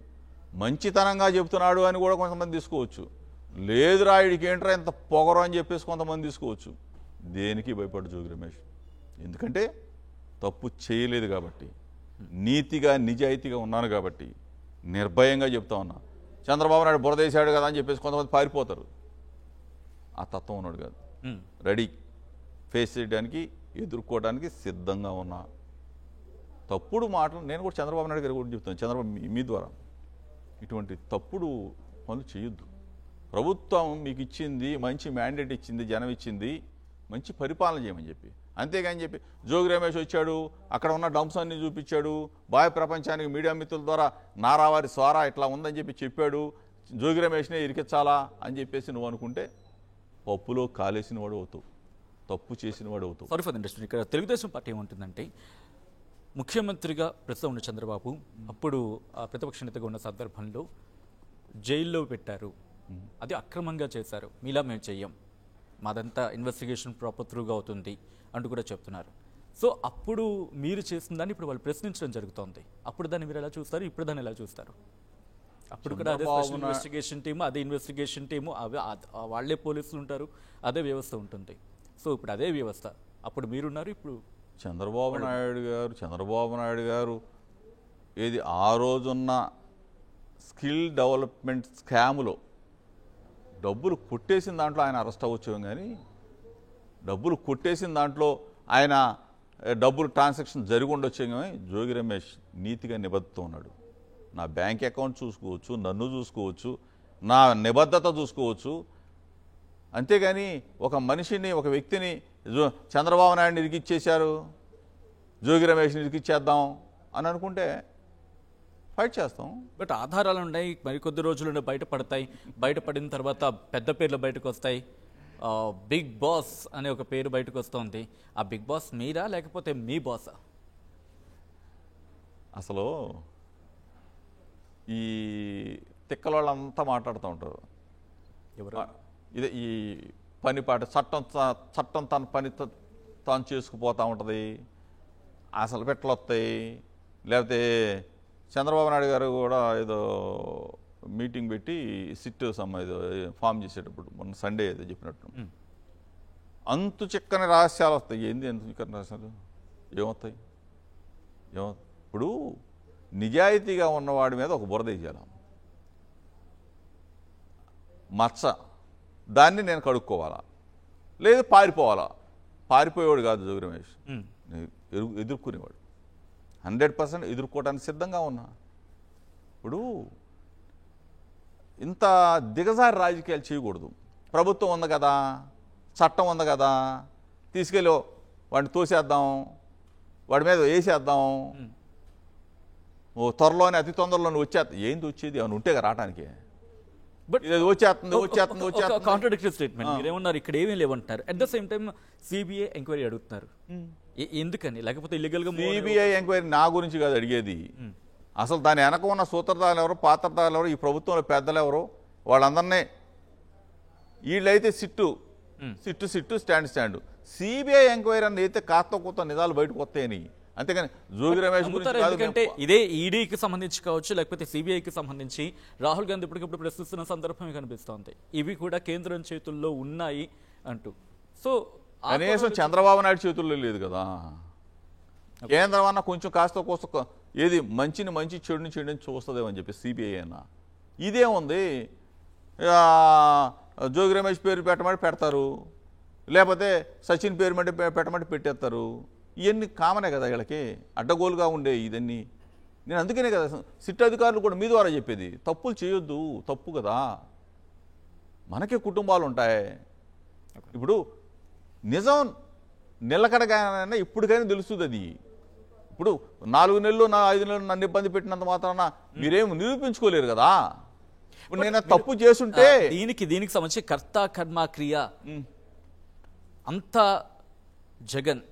మంచితనంగా చెప్తున్నాడు అని కూడా కొంతమంది తీసుకోవచ్చు. లేదు రాయుడికి ఏంట్రా ఎంత పొగరు అని చెప్పేసి కొంతమంది తీసుకోవచ్చు. దేనికి భయపడు జోగి రమేష్, ఎందుకంటే తప్పు చేయలేదు కాబట్టి, నీతిగా నిజాయితీగా ఉన్నాను కాబట్టి నిర్భయంగా చెప్తా ఉన్నా. చంద్రబాబు నాయుడు బురదేశాడు కదా అని చెప్పేసి కొంతమంది పారిపోతారు. ఆ తత్వం ఉన్నాడు కాదు, రెడీ ఫేస్ చేయడానికి, ఎదుర్కోవడానికి సిద్ధంగా ఉన్నా. తప్పుడు మాటలు నేను కూడా చంద్రబాబు నాయుడు గారి గురించి చెప్తాను, చంద్రబాబు మీ ద్వారా ఇటువంటి తప్పుడు పనులు చేయొద్దు. ప్రభుత్వం మీకు ఇచ్చింది, మంచి మ్యాండేట్ ఇచ్చింది, జనం ఇచ్చింది, మంచి పరిపాలన చేయమని చెప్పి. అంతేగాని చెప్పి జోగి రమేష్ వచ్చాడు, అక్కడ ఉన్న డంప్స్ అన్ని చూపించాడు, బాహ్య ప్రపంచానికి మీడియా మిత్రుల ద్వారా నారావారి స్వారా ఇట్లా ఉందని చెప్పి చెప్పాడు, జోగి రమేష్నే ఇరికించాలా అని చెప్పేసి నువ్వు అనుకుంటే పప్పులో కాలేసిన వాడు అవుతావు, తప్పు చేసిన వాడు అవుతావు. Sorry for the industry. ఇక్కడ తెలుగుదేశం పార్టీ ఏమంటుందంటే, ముఖ్యమంత్రిగా ప్రస్తుతం ఉన్న చంద్రబాబు అప్పుడు ప్రతిపక్ష నేతగా ఉన్న సందర్భంలో జైల్లో పెట్టారు, అది అక్రమంగా చేశారు, మీలా మేము చెయ్యం, మాదంతా ఇన్వెస్టిగేషన్ ప్రాపర్ త్రూగా అవుతుంది అంటూ కూడా చెప్తున్నారు. సో అప్పుడు మీరు చేసిన దాన్ని ఇప్పుడు వాళ్ళు ప్రశ్నించడం జరుగుతోంది. అప్పుడు దాన్ని మీరు ఎలా చూస్తారు, ఇప్పుడు దాన్ని ఎలా చూస్తారు? అప్పుడు కూడా అదే స్పెషల్ ఇన్వెస్టిగేషన్ టీము, అదే ఇన్వెస్టిగేషన్ టీము, వాళ్ళే పోలీసులు ఉంటారు, అదే వ్యవస్థ ఉంటుంది. సో ఇప్పుడు అదే వ్యవస్థ, అప్పుడు మీరున్నారు, ఇప్పుడు చంద్రబాబు నాయుడు గారు ఏది ఆ రోజున్న స్కిల్ డెవలప్మెంట్ స్కామ్లో డబ్బులు కొట్టేసిన దాంట్లో ఆయన అరెస్ట్ అవ్వచ్చు, కానీ డబ్బులు కొట్టేసిన దాంట్లో ఆయన డబ్బులు ట్రాన్సాక్షన్ జరిగి ఉండొచ్చు. కానీ జోగి రమేష్ నీతిగా నిబద్ధత ఉన్నాడు. నా బ్యాంక్ అకౌంట్ చూసుకోవచ్చు, నన్ను చూసుకోవచ్చు, నా నిబద్ధత చూసుకోవచ్చు. అంతేగాని ఒక మనిషిని, ఒక వ్యక్తిని చంద్రబాబు నాయుడిని ఇరికిచ్చేశారు, జోగి రమేష్ని ఇరికిచ్చేద్దాం అని అనుకుంటే ఫైట్ చేస్తాం. బట్ ఆధారాలు ఉన్నాయి, మరికొద్ది రోజులు బయటపడతాయి, బయటపడిన తర్వాత పెద్ద పేర్లు బయటకు వస్తాయి. బిగ్ బాస్ అనే ఒక పేరు బయటకు వస్తుంది. ఆ బిగ్ బాస్ మీరా, లేకపోతే మీ బాసా? అసలు ఈ తిక్కల వాళ్ళంతా మాట్లాడుతూ ఉంటారు, ఇదే ఈ పనిపాట, చట్టం తన పని తాను చేసుకుపోతూ ఉంటుంది, అసలు పెట్టలు వస్తాయి. లేకపోతే చంద్రబాబు నాయుడు గారు కూడా ఏదో మీటింగ్ పెట్టి సిట్ ఏదో ఫామ్ చేసేటప్పుడు మొన్న సండే ఏదో చెప్పినట్టు అంతు చిక్కని రహస్యాలు వస్తాయి. ఏంది అంతు చిక్కని రహస్యాలు ఏమవుతాయి? ఇప్పుడు నిజాయితీగా ఉన్నవాడి మీద ఒక బురద వేయాలి, మచ్చ, దాన్ని నేను కడుక్కోవాలా, లేదు పారిపోవాలా. పారిపోయేవాడు కాదు జోగి రమేష్, ఎదుర్కొనేవాడు. 100% ఎదుర్కోవడానికి సిద్ధంగా ఉన్నా. ఇప్పుడు ఇంత దిగజారి రాజకీయాలు చేయకూడదు. ప్రభుత్వం ఉంది కదా, చట్టం ఉంది కదా, తీసుకెళ్ళి వాడిని తోసేద్దాం, వాడి మీద వేసేద్దాం. త్వరలోనే అతి తొందరలోనే ఏంది వచ్చేది అని ఉంటే రావడానికి బట్ ఇది వచ్చేస్తుంది కాంట్రడిక్టరీ స్టేట్మెంట్ మీరేమన్నారు ఇక్కడ ఏమీ లేవంటారు. At the same time CBI enquiry అడుగుతున్నారు. ఎందుకని? లేకపోతే ఇల్లీగల్ గా సిబిఐ ఎంక్వైరీ నా గురించి కాదు అడిగేది. అసలు దాని వెనక ఉన్న సూత్రధారులు ఎవరు, పాత్రధారులు ఎవరు, ఈ ప్రభుత్వంలో పెద్దలు ఎవరు, వాళ్ళందరినీ వీళ్ళైతే సిట్టు స్టాండ్. సిబిఐ ఎంక్వైరీ అని అయితే కాస్త కొత్త నిజాలు బయటకు వస్తాయని, అంతేగాని జోగి రమేష్ గురించి ఎందుకంటే ఇదే ఈడీకి సంబంధించి కావచ్చు లేకపోతే సిబిఐకి సంబంధించి రాహుల్ గాంధీ ఇప్పటికప్పుడు ప్రశ్నిస్తున్న సందర్భమే కనిపిస్తోంది. ఇవి కూడా కేంద్రం చేతుల్లో ఉన్నాయి అంటూ. సో కనీసం చంద్రబాబు నాయుడు చేతుల్లో లేదు కదా. కేంద్రం అన్న కొంచెం కాస్త కోస్త ఏది మంచి చెడుని చూస్తుందేమని చెప్పి సిబిఐ అన్న ఇదేముంది, జోగి రమేష్ పేరు పెట్టమంటే పెడతారు, లేకపోతే సచిన్ పేరు పెట్టమంటే పెట్టేస్తారు. ఇవన్నీ కామనే కదా వీళ్ళకి, అడ్డగోలుగా ఉండే ఇదన్నీ. నేను అందుకనే కదా సిట్ అధికారులు కూడా మీ ద్వారా చెప్పేది, తప్పులు చేయొద్దు, తప్పు కదా, మనకే కుటుంబాలు ఉంటాయి. ఇప్పుడు నిజం నిలకడగానే ఇప్పటికైనా తెలుస్తుంది. అది ఇప్పుడు 4 నెలలు 5 నెలలు నన్ను ఇబ్బంది పెట్టినంత మాత్రాన మీరేమి నిరూపించుకోలేరు కదా. ఇప్పుడు నేను తప్పు చేస్తుంటే దీనికి సంబంధించి కర్త కర్మ క్రియ అంతా జగన్,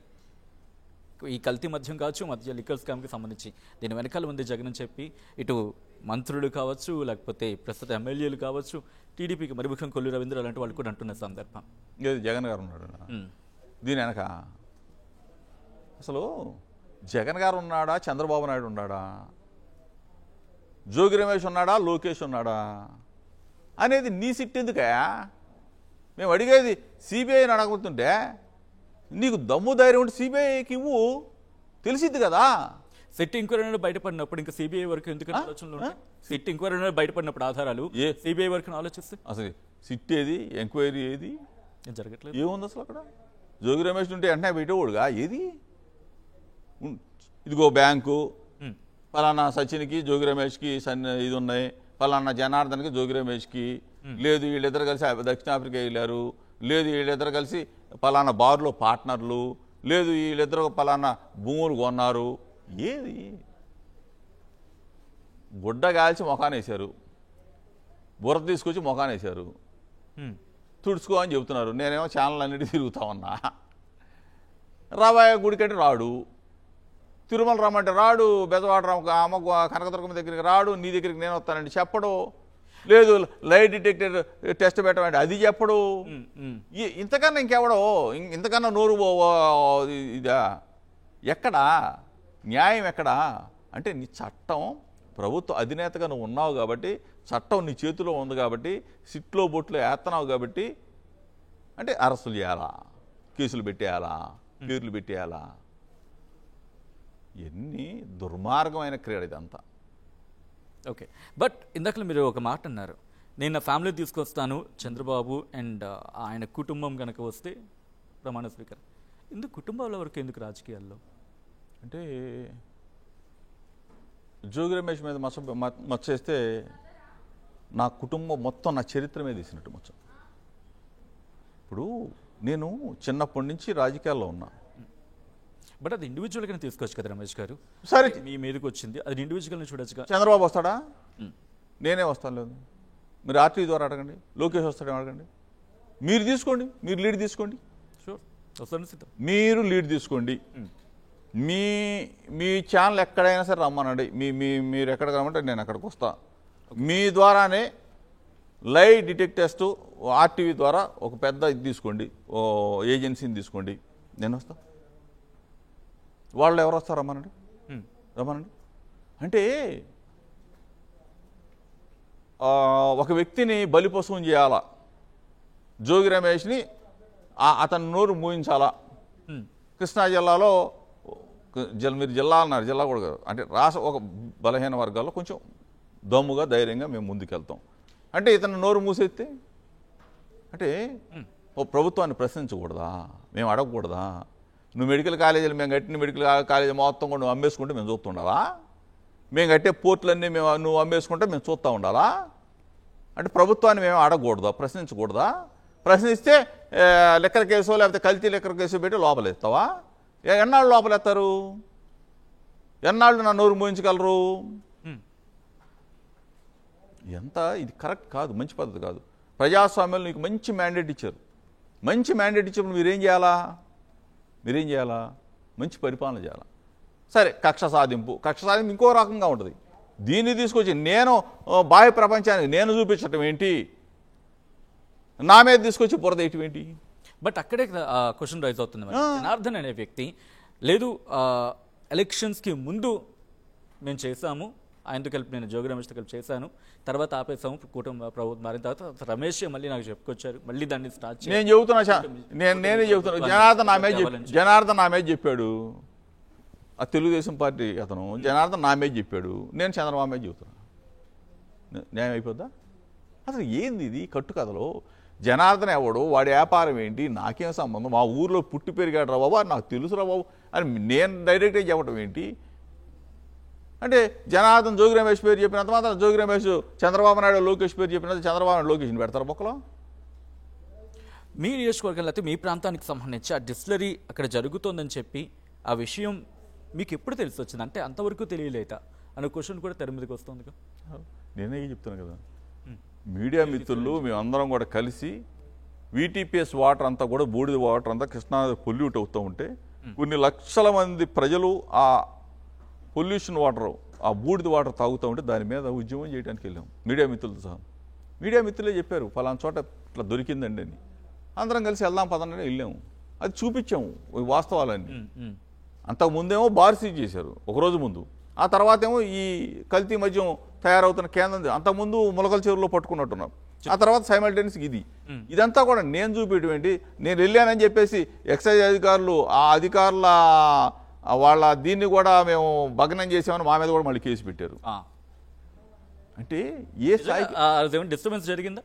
ఈ కల్తీ మద్యం కావచ్చు, మధ్య లిక్కర్ స్కామ్కి సంబంధించి దీని వెనకాల ఉంది జగన్ అని చెప్పి ఇటు మంత్రులు కావచ్చు లేకపోతే ప్రస్తుత ఎమ్మెల్యేలు కావచ్చు, టీడీపీకి మరి ముఖ్యం కొల్లు రవీంద్ర అలాంటి వాళ్ళు కూడా అంటున్న సందర్భం. జగన్ గారు ఉన్నాడు దీని వెనక. అసలు జగన్ గారు ఉన్నాడా, చంద్రబాబు నాయుడు ఉన్నాడా, జోగి రమేష్ ఉన్నాడా, లోకేష్ ఉన్నాడా అనేది నీ సిట్ ఎందుకయా? మేము అడిగేది సిబిఐని అడగబోతుంటే నీకు దమ్ము ధైర్యం ఉంటే సిబిఐకి ఇవ్వు, తెలిసిద్ది కదా. సిట్ ఎంక్వైరీ బయటపడినప్పుడు ఇంకా సిబిఐ వరకు ఎందుకు ఆలోచనలు ఉంటాయి? సిట్ ఎంక్వైరీ బయటపడినప్పుడు ఆధారాలు సిబిఐ వరకు ఆలోచిస్తే అసలు సిట్ ఏది, ఎంక్వైరీ ఏది జరగట్లేదు. ఏముంది అసలు అక్కడ? జోగి రమేష్ ఉంటే వెంటనే పెట్టేవాడుగా. ఏది ఇదిగో బ్యాంకు ఫలానా సచిన్కి జోగి రమేష్కి ఇది ఉన్నాయి, ఫలానా జనార్దన్కి జోగి రమేష్కి లేదు, వీళ్ళిద్దరు కలిసి దక్షిణాఫ్రికా వెళ్ళారు, లేదు వీళ్ళిద్దరు కలిసి ఫలానా బార్లో పార్ట్నర్లు, లేదు వీళ్ళిద్దరు ఫలానా భూములు కొన్నారు. ఏది గుడ్డ కాల్చి మొఖానేశారు, బుర్ర తీసుకొచ్చి మొఖానేశారు, తుడుచుకో అని చెబుతున్నారు. నేనేమో ఛానల్ అన్నిటి తిరుగుతా ఉన్నా. రాబాయ గుడికంటే రాడు, తిరుమల రమ్మంటే రాడు, బెజవాడ అమ్మ కనకదుర్గమ్మ దగ్గరికి రాడు, నీ దగ్గరికి నేను వస్తానండి చెప్పడు, లేదు లైట్ డిటెక్టర్ టెస్ట్ పెట్టమంటే అది చెప్పడు. ఇంతకన్నా ఇంకెవడో, ఇంతకన్నా నోరు ఇదా? ఎక్కడా న్యాయం ఎక్కడా? అంటే నీ చట్టం ప్రభుత్వ అధినేతగా నువ్వు ఉన్నావు కాబట్టి, చట్టం నీ చేతిలో ఉంది కాబట్టి, సిట్లో బొట్లో ఏత్తనావు కాబట్టి, అంటే అరెస్టులు చేయాలా, కేసులు పెట్టేయాలా, పేర్లు పెట్టేయాలా? ఎన్ని దుర్మార్గమైన క్రీడ ఇదంతా. ఓకే, బట్ ఇందాక మీరు ఒక మాట అన్నారు, నేను నా ఫ్యామిలీ తీసుకొస్తాను, చంద్రబాబు అండ్ ఆయన కుటుంబం కనుక వస్తే ప్రమాణ స్వీకారం. ఎందుకు కుటుంబాల వరకు ఎందుకు రాజకీయాల్లో? అంటే జోగి రమేష్ మీద మచ్చేస్తే నా కుటుంబం మొత్తం నా చరిత్ర మీద తీసినట్టు మచ్చ. ఇప్పుడు నేను చిన్నప్పటి నుంచి రాజకీయాల్లో ఉన్నా. బట్ అది ఇండివిజువల్గానే తీసుకోవచ్చు కదా రమేష్ గారు. సరే మీ మీదకి వచ్చింది, అది ఇండివిజువల్ని చూడొచ్చుగా. చంద్రబాబు వస్తాడా? నేనే వస్తాను. లేదు, మీరు ఆర్టీ ద్వారా అడగండి, లోకేష్ వస్తాడేమో అడగండి, మీరు తీసుకోండి, మీరు లీడ్ తీసుకోండి. షూర్ వస్తాను సిద్ధం, మీరు లీడ్ తీసుకోండి. మీ ఛానల్ ఎక్కడైనా సరే రమ్మనండి, మీరు ఎక్కడికి రమ్మంటే నేను అక్కడికి వస్తా. మీ ద్వారానే లైవ్ డిటెక్ట్ టెస్ట్ ఆర్టీవీ ద్వారా ఒక పెద్ద ఇది తీసుకోండి, ఏజెన్సీని తీసుకోండి, నేను వస్తా. వాళ్ళు ఎవరు వస్తారు? రమ్మనండి, రమ్మనండి. అంటే ఒక వ్యక్తిని బలిపశువుని చేయాలా, జోగి రమేష్ని అతని నోరు మూయించాలా. కృష్ణా జిల్లాలో మీరు జిల్లా అన్నారు, జిల్లా కూడా కాదు, అంటే రాష్ట్ర ఒక బలహీన వర్గాల్లో కొంచెం దమ్ముగా ధైర్యంగా మేము ముందుకెళ్తాం. అంటే ఇతను నోరు మూసేస్తే అంటే ప్రభుత్వాన్ని ప్రశ్నించకూడదా, మేము అడగకూడదా? నువ్వు మెడికల్ కాలేజీలు మేము కట్టిన మెడికల్ కాలేజీ మొత్తం కూడా నువ్వు అమ్మేసుకుంటే మేము చూస్తూ ఉండాలా? మేము కట్టే పోర్టులన్నీ నువ్వు అమ్మేసుకుంటే మేము చూస్తూ ఉండాలా? అంటే ప్రభుత్వాన్ని మేము అడగకూడదా, ప్రశ్నించకూడదా? ప్రశ్నిస్తే లెక్కల కేసు లేకపోతే కల్తీ లెక్కల కేసు పెట్టి లోపలేస్తావా? ఎన్నాళ్ళు లోపలేస్తారు? ఎన్నాళ్ళు నా నోరు మోయించగలరు? ఎంత ఇది కరెక్ట్ కాదు, మంచి పద్ధతి కాదు. ప్రజాస్వామ్యంలో నీకు మంచి మ్యాండేట్ ఇచ్చారు. మంచి మ్యాండేట్ ఇచ్చినప్పుడు మీరేం చేయాలా? మంచి పరిపాలన చేయాలా. సరే, కక్ష సాధింపు ఇంకో రకంగా ఉంటుంది. దీన్ని తీసుకొచ్చి నేను బాహ్య ప్రపంచానికి నేను చూపించటం ఏంటి, నా మీద తీసుకొచ్చి బురద వేయటం ఏంటి? బట్ అక్కడే క్వశ్చన్ రైజ్ అవుతుంది. జనార్దన్ అనే వ్యక్తి లేదు, ఎలక్షన్స్కి ముందు మేము చేశాము, ఆయనతో కలిపి నేను జోగి రమేష్తో కలిపి చేశాను, తర్వాత ఆపేసాము, కుటుంబ ప్రభుత్వం మారిన తర్వాత రమేష్ మళ్ళీ నాకు చెప్పుకొచ్చారు, మళ్ళీ దాన్ని స్టార్ట్ నేనే చెబుతున్నా. జనార్దన్ నా మీద చెప్పాడు. ఆ తెలుగుదేశం పార్టీ అతను జనార్దన్ నా మీద చెప్పాడు, నేను చంద్రబాబు మీద చెబుతున్నా. న్యాయం అయిపోద్దా? అసలు ఏంది ఇది కట్టు కథలో? జనార్దన్ ఎవడు, వాడి వ్యాపారం ఏంటి, నాకేం సంబంధం? మా ఊర్లో పుట్టి పెరిగాడు రా బాబు, నాకు తెలుసురా బాబు అని నేను డైరెక్ట్గా చెప్పడం ఏంటి? అంటే జనార్దన్ జోగి రమేష్ పేరు చెప్పినంత మాత్రం జోగి రమేష్ చంద్రబాబు నాయుడు లోకేష్ పేరు చెప్పినంత చంద్రబాబు నాయుడు లోకేష్ని పెడతారు బొక్కలో? మీ నియోజకవర్గంలో అయితే మీ ప్రాంతానికి సంబంధించి ఆ డిస్టిలరీ అక్కడ జరుగుతోందని చెప్పి ఆ విషయం మీకు ఎప్పుడు తెలిసి వచ్చింది? అంటే అంతవరకు తెలియలేదా అనే క్వశ్చన్ కూడా తెర మీదకి వస్తుంది. నేనే చెప్తున్నాను కదా, మీడియా మిత్రులు మేమందరం కూడా కలిసి వీటీపీఎస్ వాటర్ అంతా కూడా బూడిద వాటర్ అంతా కృష్ణానది పొల్యూట్ అవుతూ ఉంటే కొన్ని లక్షల మంది ప్రజలు ఆ పొల్యూషన్ వాటర్, ఆ బూడిద వాటర్ తాగుతూ ఉంటే దాని మీద ఉద్యమం చేయడానికి వెళ్ళాం మీడియా మిత్రులతో సహా. మీడియా మిత్రులే చెప్పారు ఫలానా చోట ఇట్లా దొరికిందండి అని. అందరం కలిసి వెళ్దాం పదండి వెళ్ళాము, అది చూపించాము వాస్తవాలన్నీ. అంతకుముందేమో బార్ సీజ్ చేశారు ఒకరోజు ముందు, ఆ తర్వాత ఏమో ఈ కల్తీ మద్యం తయారవుతున్న కేంద్రం, అంతకుముందు ములకల చెరువులో పట్టుకున్నట్టున్నాం, ఆ తర్వాత సైమల్టేనియస్ ఇదంతా కూడా నేను చూపించడం ఏంటి? నేను వెళ్ళానని చెప్పేసి ఎక్సైజ్ అధికారులు, ఆ అధికారుల వాళ్ళ దీన్ని కూడా మేము భగ్నం చేసామని మా మీద కూడా మళ్ళీ కేసు పెట్టారు. అంటే ఏ స్థాయికి డిస్టర్బెన్స్ జరిగిందా?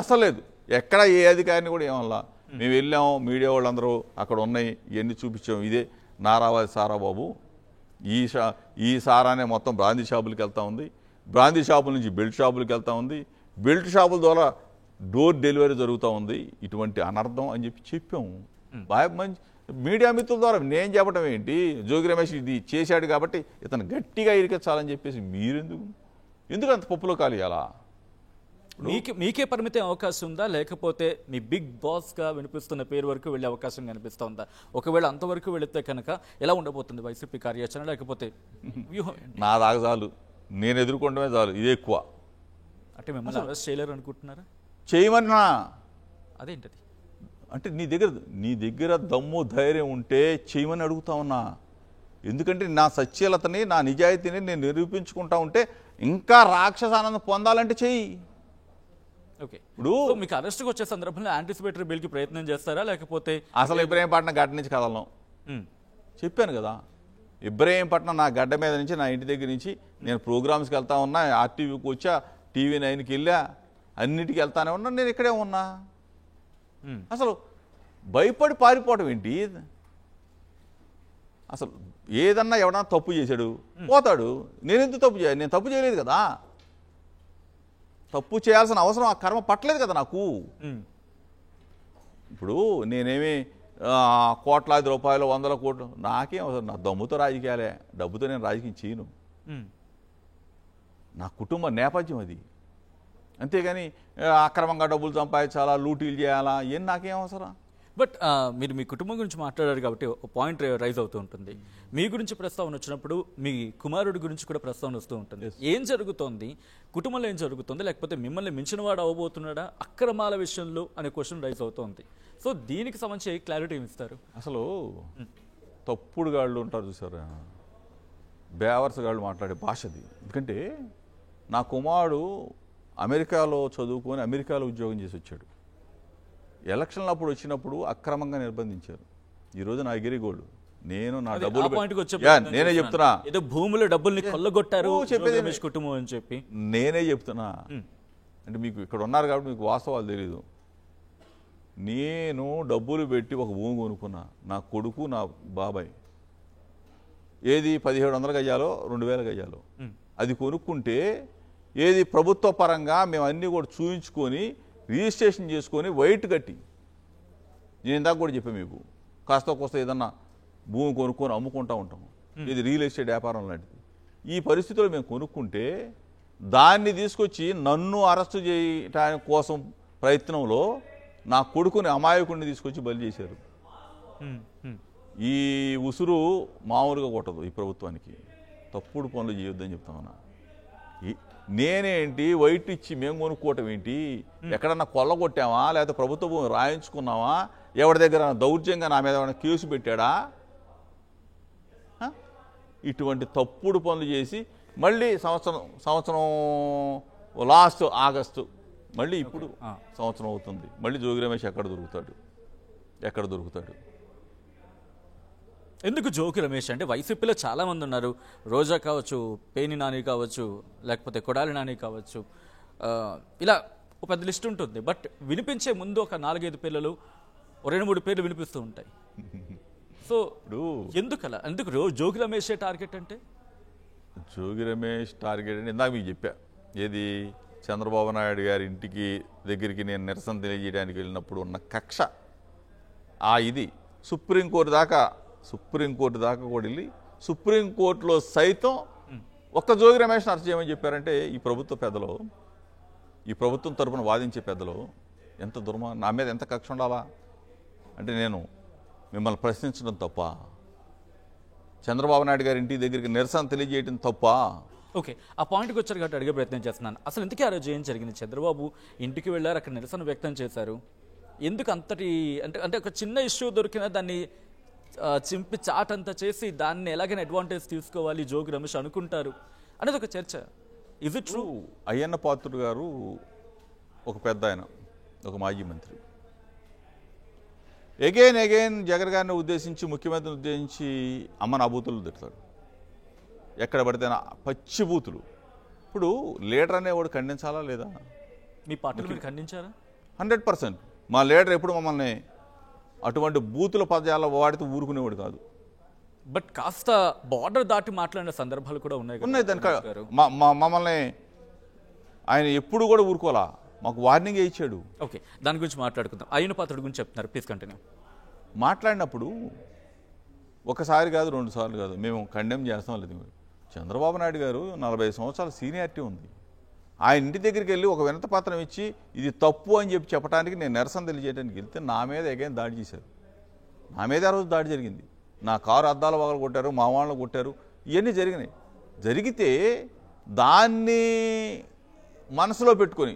అసలు లేదు, ఎక్కడ ఏ అధికారిని కూడా ఏమల్లా. మేము వెళ్ళాము, మీడియా వాళ్ళందరూ అక్కడ ఉన్నాయి, ఇవన్నీ చూపించాము. ఇదే నారావాది సారా బాబు, ఈ సారానే మొత్తం బ్రాందీ షాపులకి వెళ్తూ ఉంది, బ్రాందీ షాపుల నుంచి బెల్ట్ షాపులకి వెళ్తూ ఉంది, బెల్ట్ షాపుల ద్వారా డోర్ డెలివరీ జరుగుతూ ఉంది, ఇటువంటి అనర్థం అని చెప్పాము. బాగా మంచి మీడియా మిత్రుల ద్వారా నేను చెప్పడం ఏంటి? జోగి రమేష్ ఇది చేశాడు కాబట్టి ఇతను గట్టిగా ఇరికించాలని చెప్పేసి ఎందుకు అంత పప్పులో కాలియాలా? మీకే పరిమితం అవకాశం ఉందా, లేకపోతే మీ బిగ్ బాస్గా వినిపిస్తున్న పేరు వరకు వెళ్ళే అవకాశం కనిపిస్తూ ఉందా? ఒకవేళ అంతవరకు వెళితే కనుక ఎలా ఉండబోతుంది వైసీపీ కార్యాచరణ, లేకపోతే వ్యూహం? నా దాకా చాలు, నేను ఎదుర్కొంటమే చాలు, ఇది ఎక్కువ. అంటే మిమ్మల్ని అరెస్ట్ చేయలేరు అనుకుంటున్నారా? చేయమన్నా అదేంటది? అంటే నీ దగ్గర దమ్ము ధైర్యం ఉంటే చేయమని అడుగుతా ఉన్నా. ఎందుకంటే నా సత్యలతని, నా నిజాయితీని నేను నిరూపించుకుంటా ఉంటే ఇంకా రాక్షసానందం పొందాలంటే చెయ్యి. ఓకే, ఇప్పుడు మీకు అరెస్ట్కి వచ్చే సందర్భంలో యాంటిసిపేటరీ బిల్కి ప్రయత్నం చేస్తారా, లేకపోతే అసలు ఇబ్రహీంపట్నం గడ్డ నుంచి కదలను చెప్పాను కదా. ఇబ్రహీంపట్నం నా గడ్డ మీద నుంచి, నా ఇంటి దగ్గర నుంచి నేను ప్రోగ్రామ్స్కి వెళ్తా ఉన్నా, ఆర్టీవీకి వచ్చా, TV9కి వెళ్ళా, అన్నిటికీ వెళ్తానే ఉన్నా, నేను ఇక్కడే ఉన్నా. అసలు భయపడి పారిపోవటం ఏంటి? అసలు ఏదన్నా ఎవడన్నా తప్పు చేశాడు పోతాడు, నేను ఎందుకు తప్పు చేయాలి? నేను తప్పు చేయలేదు కదా, తప్పు చేయాల్సిన అవసరం ఆ కర్మ పట్టలేదు కదా నాకు. ఇప్పుడు నేనేమి కోట్లాది రూపాయలు, 100 కోట్లు నాకేం అవసరం? నా దమ్ముతో రాజకీయాలే, డబ్బుతో నేను రాజకీయం చేయను. నా కుటుంబ నేపథ్యం అది. అంతేగాని అక్రమంగా డబ్బులు సంపాదించాలా, లూటీలు చేయాలా, ఏం నాకేం అవసరం? బట్ మీరు మీ కుటుంబం గురించి మాట్లాడారు కాబట్టి ఒక పాయింట్ రైజ్ అవుతూ ఉంటుంది. మీ గురించి ప్రస్తావన వచ్చినప్పుడు మీ కుమారుడి గురించి కూడా ప్రస్తావన వస్తూ ఉంటుంది. ఏం జరుగుతోంది కుటుంబంలో, ఏం జరుగుతుంది, లేకపోతే మిమ్మల్ని మించిన వాడు అవ్వబోతున్నాడా అక్రమాల విషయంలో అనే క్వశ్చన్ రైజ్ అవుతుంది. సో దీనికి సంబంధించి క్లారిటీ ఇస్తారు. అసలు తప్పుడు గాళ్ళు ఉంటారు చూసారా, బేవర్స్ గాళ్ళు మాట్లాడే భాషది. ఎందుకంటే నా కుమారుడు అమెరికాలో చదువుకొని అమెరికాలో ఉద్యోగం చేసి వచ్చాడు. ఎలక్షన్లు అప్పుడు వచ్చినప్పుడు అక్రమంగా నిర్బంధించారు. ఈరోజు నా ఎగిరిగోళ్ళు, నేను నా డబ్బులు నేనే చెప్తున్నా, ఏదో భూముల డబ్బుల్ని కొల్లగొట్టారు చెప్పేది కుటుంబం అని చెప్పి నేనే చెప్తున్నా. అంటే మీకు ఇక్కడ ఉన్నారు కాబట్టి మీకు వాస్తవాలు తెలీదు. నేను డబ్బులు పెట్టి ఒక భూమి కొనుక్కున్నా, నా కొడుకు నా బాబాయ్. ఏది 1700 గజాలో 2000 గజాలో అది కొనుక్కుంటే, ఏది ప్రభుత్వ పరంగా మేము అన్నీ కూడా చూయించుకొని రిజిస్ట్రేషన్ చేసుకొని వైట్ కట్టి, నేను ఇందాక కూడా చెప్పాను మీకు, కాస్త కోస్త ఏదన్నా భూమి కొనుక్కొని అమ్ముకుంటూ ఉంటాము. ఇది రియల్ ఎస్టేట్ వ్యాపారం లాంటిది. ఈ పరిస్థితిలో మేము కొనుక్కుంటే దాన్ని తీసుకొచ్చి నన్ను అరెస్టు చేయడానికి కోసం ప్రయత్నంలో నా కొడుకుని అమాయకుడిని తీసుకొచ్చి బలి చేశారు. ఈ ఉసురు మామూలుగా కొట్టదు ఈ ప్రభుత్వానికి. తప్పుడు పనులు చేయొద్దని చెప్తామన్నా. నేనేంటి వైట్ ఇచ్చి మేము కొనుక్కోవటం ఏంటి? ఎక్కడన్నా కొల్లగొట్టామా, లేకపోతే ప్రభుత్వ భూమి రాయించుకున్నామా, ఎవరి దగ్గర దౌర్జంగా నా మీద ఏమైనా కేసు పెట్టాడా? ఇటువంటి తప్పుడు పనులు చేసి మళ్ళీ సంవత్సరం లాస్ట్ ఆగస్టు మళ్ళీ ఇప్పుడు సంవత్సరం అవుతుంది. మళ్ళీ జోగి రమేష్ ఎక్కడ దొరుకుతాడు? ఎందుకు జోగి రమేష్ అంటే వైసీపీలో చాలామంది ఉన్నారు. రోజా కావచ్చు, పేని నాని కావచ్చు, లేకపోతే కొడాలి నాని కావచ్చు, ఇలా ఒక పెద్ద లిస్ట్ ఉంటుంది. బట్ వినిపించే ముందు ఒక 4-5 పేర్లు, 2-3 పేర్లు వినిపిస్తూ ఉంటాయి. సో ఎందుకు జోగి రమేష్ టార్గెట్ అంటే? జోగి రమేష్ టార్గెట్ అంటే ఇందాక మీకు చెప్పా, ఏది చంద్రబాబు నాయుడు గారి ఇంటికి దగ్గరికి నేను నిరసన తెలియజేయడానికి వెళ్ళినప్పుడు ఉన్న కక్ష, ఇది సుప్రీంకోర్టు దాకా కూడా వెళ్ళి సుప్రీంకోర్టులో సైతం ఒక్క జోగి రమేష్ అరెస్ట్ చేయమని చెప్పారంటే ఈ ప్రభుత్వం తరపున వాదించే పెద్దలు ఎంత నా మీద ఎంత కక్ష ఉండాలా? అంటే నేను మిమ్మల్ని ప్రశ్నించడం తప్ప, చంద్రబాబు నాయుడు గారి ఇంటి దగ్గరికి నిరసన తెలియజేయడం తప్ప? ఓకే, ఆ పాయింట్కి వచ్చారు కాబట్టి అడిగే ప్రయత్నం చేస్తున్నాను. అసలు ఇంతకీ ఆ రోజు ఏం జరిగింది? చంద్రబాబు ఇంటికి వెళ్ళారు, అక్కడ నిరసన వ్యక్తం చేశారు. ఎందుకు అంతటి అంటే ఒక చిన్న ఇష్యూ దొరికినా దాన్ని చింపి చాటంతా చేసి దాన్ని ఎలాగైనా అడ్వాంటేజ్ తీసుకోవాలి జోగి రమేష్ అనుకుంటారు అనేది ఒక చర్చ. Is it true? Ayyanna Patrudu గారు ఒక పెద్ద ఆయన, ఒక మాజీ మంత్రి, అగైన్ జగన్ గారిని ఉద్దేశించి, ముఖ్యమంత్రిని ఉద్దేశించి అమ్మన బూతులు తిడతాడు. ఎక్కడ పడితే పచ్చి బూతులు. ఇప్పుడు లీడర్ అనేవాడు ఖండించాలా లేదా? మీ పార్టీలో మీరు ఖండించారా? 100%. మా లీడర్ ఎప్పుడు మమ్మల్ని అటువంటి బూతుల పదజాల వాడితే ఊరుకునేవాడు కాదు. బట్ కాస్త బార్డర్ దాటి మాట్లాడిన సందర్భాలు కూడా ఉన్నాయి. దానికి మమ్మల్ని ఆయన ఎప్పుడు కూడా ఊరుకోవాలా, మాకు వార్నింగ్ ఇచ్చాడు. ఓకే, దాని గురించి మాట్లాడుకుందాం. అయ్యన్న పాత్రుడి గురించి చెప్తున్నారు, ప్లీజ్ కంటిన్యూ. మాట్లాడినప్పుడు ఒకసారి కాదు, 2 సార్లు కాదు, మేము కండెమ్ చేస్తాం లేదు. చంద్రబాబు నాయుడు గారు 40 సంవత్సరాల సీనియారిటీ ఉంది. ఆయన ఇంటి దగ్గరికి వెళ్ళి ఒక వినతి పత్రం ఇచ్చి ఇది తప్పు అని చెప్పడానికి నేను నిరసన తెలియజేయడానికి వెళ్తే నా మీద అగైన్ దాడి చేశారు. నా మీద ఆ రోజు దాడి జరిగింది. నా కారు అద్దాల వగలు కొట్టారు, మా వాళ్ళని కొట్టారు, ఇవన్నీ జరిగినాయి. జరిగితే దాన్ని మనసులో పెట్టుకొని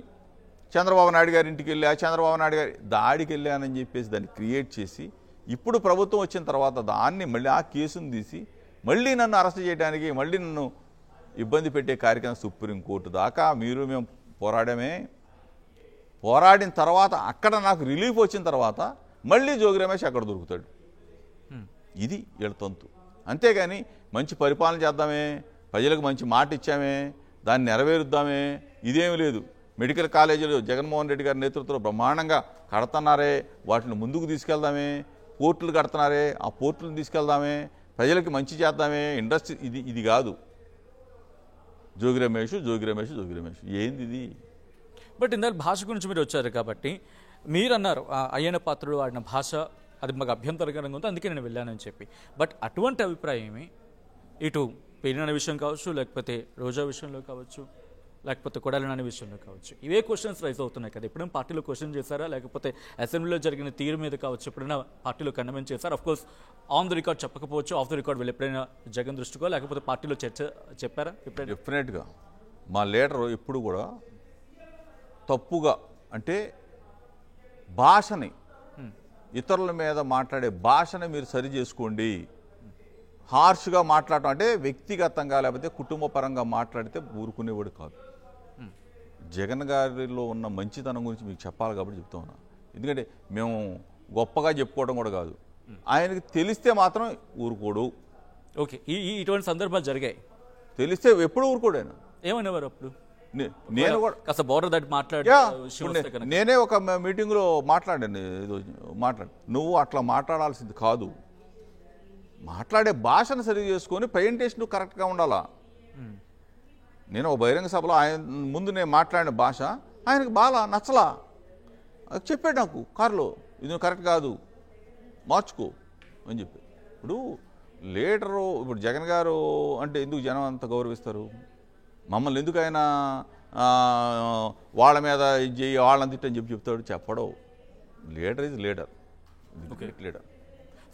చంద్రబాబు నాయుడు గారి ఇంటికి వెళ్ళి చంద్రబాబు నాయుడు గారి దాడికి వెళ్ళానని చెప్పేసి దాన్ని క్రియేట్ చేసి ఇప్పుడు ప్రభుత్వం వచ్చిన తర్వాత దాన్ని మళ్ళీ ఆ కేసును తీసి మళ్ళీ నన్ను అరెస్ట్ చేయడానికి, మళ్ళీ నన్ను ఇబ్బంది పెట్టే కార్యక్రమం సుప్రీంకోర్టు దాకా మేము పోరాడిన తర్వాత అక్కడ నాకు రిలీఫ్ వచ్చిన తర్వాత మళ్ళీ జోగి రమేష్ అక్కడ దొరుకుతాడు. ఇది ఎడతంతు. అంతేగాని మంచి పరిపాలన చేద్దామే, ప్రజలకు మంచి మాట ఇచ్చామే, దాన్ని నెరవేరుద్దామే, ఇదేమీ లేదు. మెడికల్ కాలేజీలు జగన్మోహన్ రెడ్డి గారి నేతృత్వంలో బ్రహ్మాండంగా కడుతున్నారే, వాటిని ముందుకు తీసుకెళ్దామే. పోర్టులు కడుతున్నారే, ఆ పోర్టులను తీసుకెళ్దామే, ప్రజలకి మంచి చేద్దామే, ఇండస్ట్రీ. ఇది కాదు. జోగి రమేష్ ఏంది ఇది? బట్ ఇందాక భాష గురించి మీరు వచ్చారు కాబట్టి మీరు అన్నారు అయ్యన్న పాత్రుడు వాడిన భాష అది మాకు అభ్యంతరకరంగా ఉంది, అందుకే నేను వెళ్ళానని చెప్పి. బట్ అటువంటి అభిప్రాయమే ఇటు పేరిన విషయం కావచ్చు, లేకపోతే రోజా విషయంలో కావచ్చు, లేకపోతే కొడాలి నాని విషయంలో కావచ్చు, ఇవే క్వశ్చన్స్ రైజ్ అవుతున్నాయి కదా. ఎప్పుడైనా పార్టీలో క్వశ్చన్ చేశారా? లేకపోతే అసెంబ్లీలో జరిగిన తీరు మీద కావచ్చు ఎప్పుడైనా పార్టీలో కండమెంట్ చేశారు? అఫ్కోర్స్ ఆన్ ది రికార్డ్ చెప్పకపోవచ్చు, ఆఫ్ ది రికార్డ్ వెళ్ళి ఎప్పుడైనా జగన్ దృష్టికో లేకపోతే పార్టీలో చర్చ చెప్పారా? డెఫినెట్గా మా లీడర్ ఎప్పుడు కూడా తప్పుగా, అంటే భాషని, ఇతరుల మీద మాట్లాడే భాషని మీరు సరి చేసుకోండి. హార్ష్గా మాట్లాడటం అంటే వ్యక్తిగతంగా లేకపోతే కుటుంబ పరంగా మాట్లాడితే ఊరుకునేవాడు కాదు. జగన్ గారిలో ఉన్న మంచితనం గురించి మీకు చెప్పాలి కాబట్టి చెప్తా ఉన్నా. ఎందుకంటే మేము గొప్పగా చెప్పుకోవడం కూడా కాదు, ఆయనకి తెలిస్తే మాత్రం ఊరుకోడు. ఓకే, ఇటువంటి సందర్భాలు జరిగాయి. తెలిస్తే ఎప్పుడు ఊరుకోడు ఆయన. ఏమనేవారు అప్పుడు? నేను కూడా కాస్త బోర్డర్ దాటి నేనే ఒక మీటింగ్లో మాట్లాడాను, నువ్వు అట్లా మాట్లాడాల్సింది కాదు, మాట్లాడే భాషను సరి చేసుకొని ప్రజెంటేషన్ కరెక్ట్గా ఉండాలా. నేను ఒక బహిరంగ సభలో ఆయన ముందు నేను మాట్లాడిన భాష ఆయనకు బాగా నచ్చలా, చెప్పాడు నాకు కారులో, ఇది కరెక్ట్ కాదు, మార్చుకో అని చెప్పి. ఇప్పుడు లీడరు ఇప్పుడు జగన్ గారు అంటే ఎందుకు జనం అంత గౌరవిస్తారు? మమ్మల్ని ఎందుకు ఆయన వాళ్ళ మీద ఇది చెయ్యి వాళ్ళని తిట్టని చెప్తాడు? చెప్పడు. Leader is leader, leader.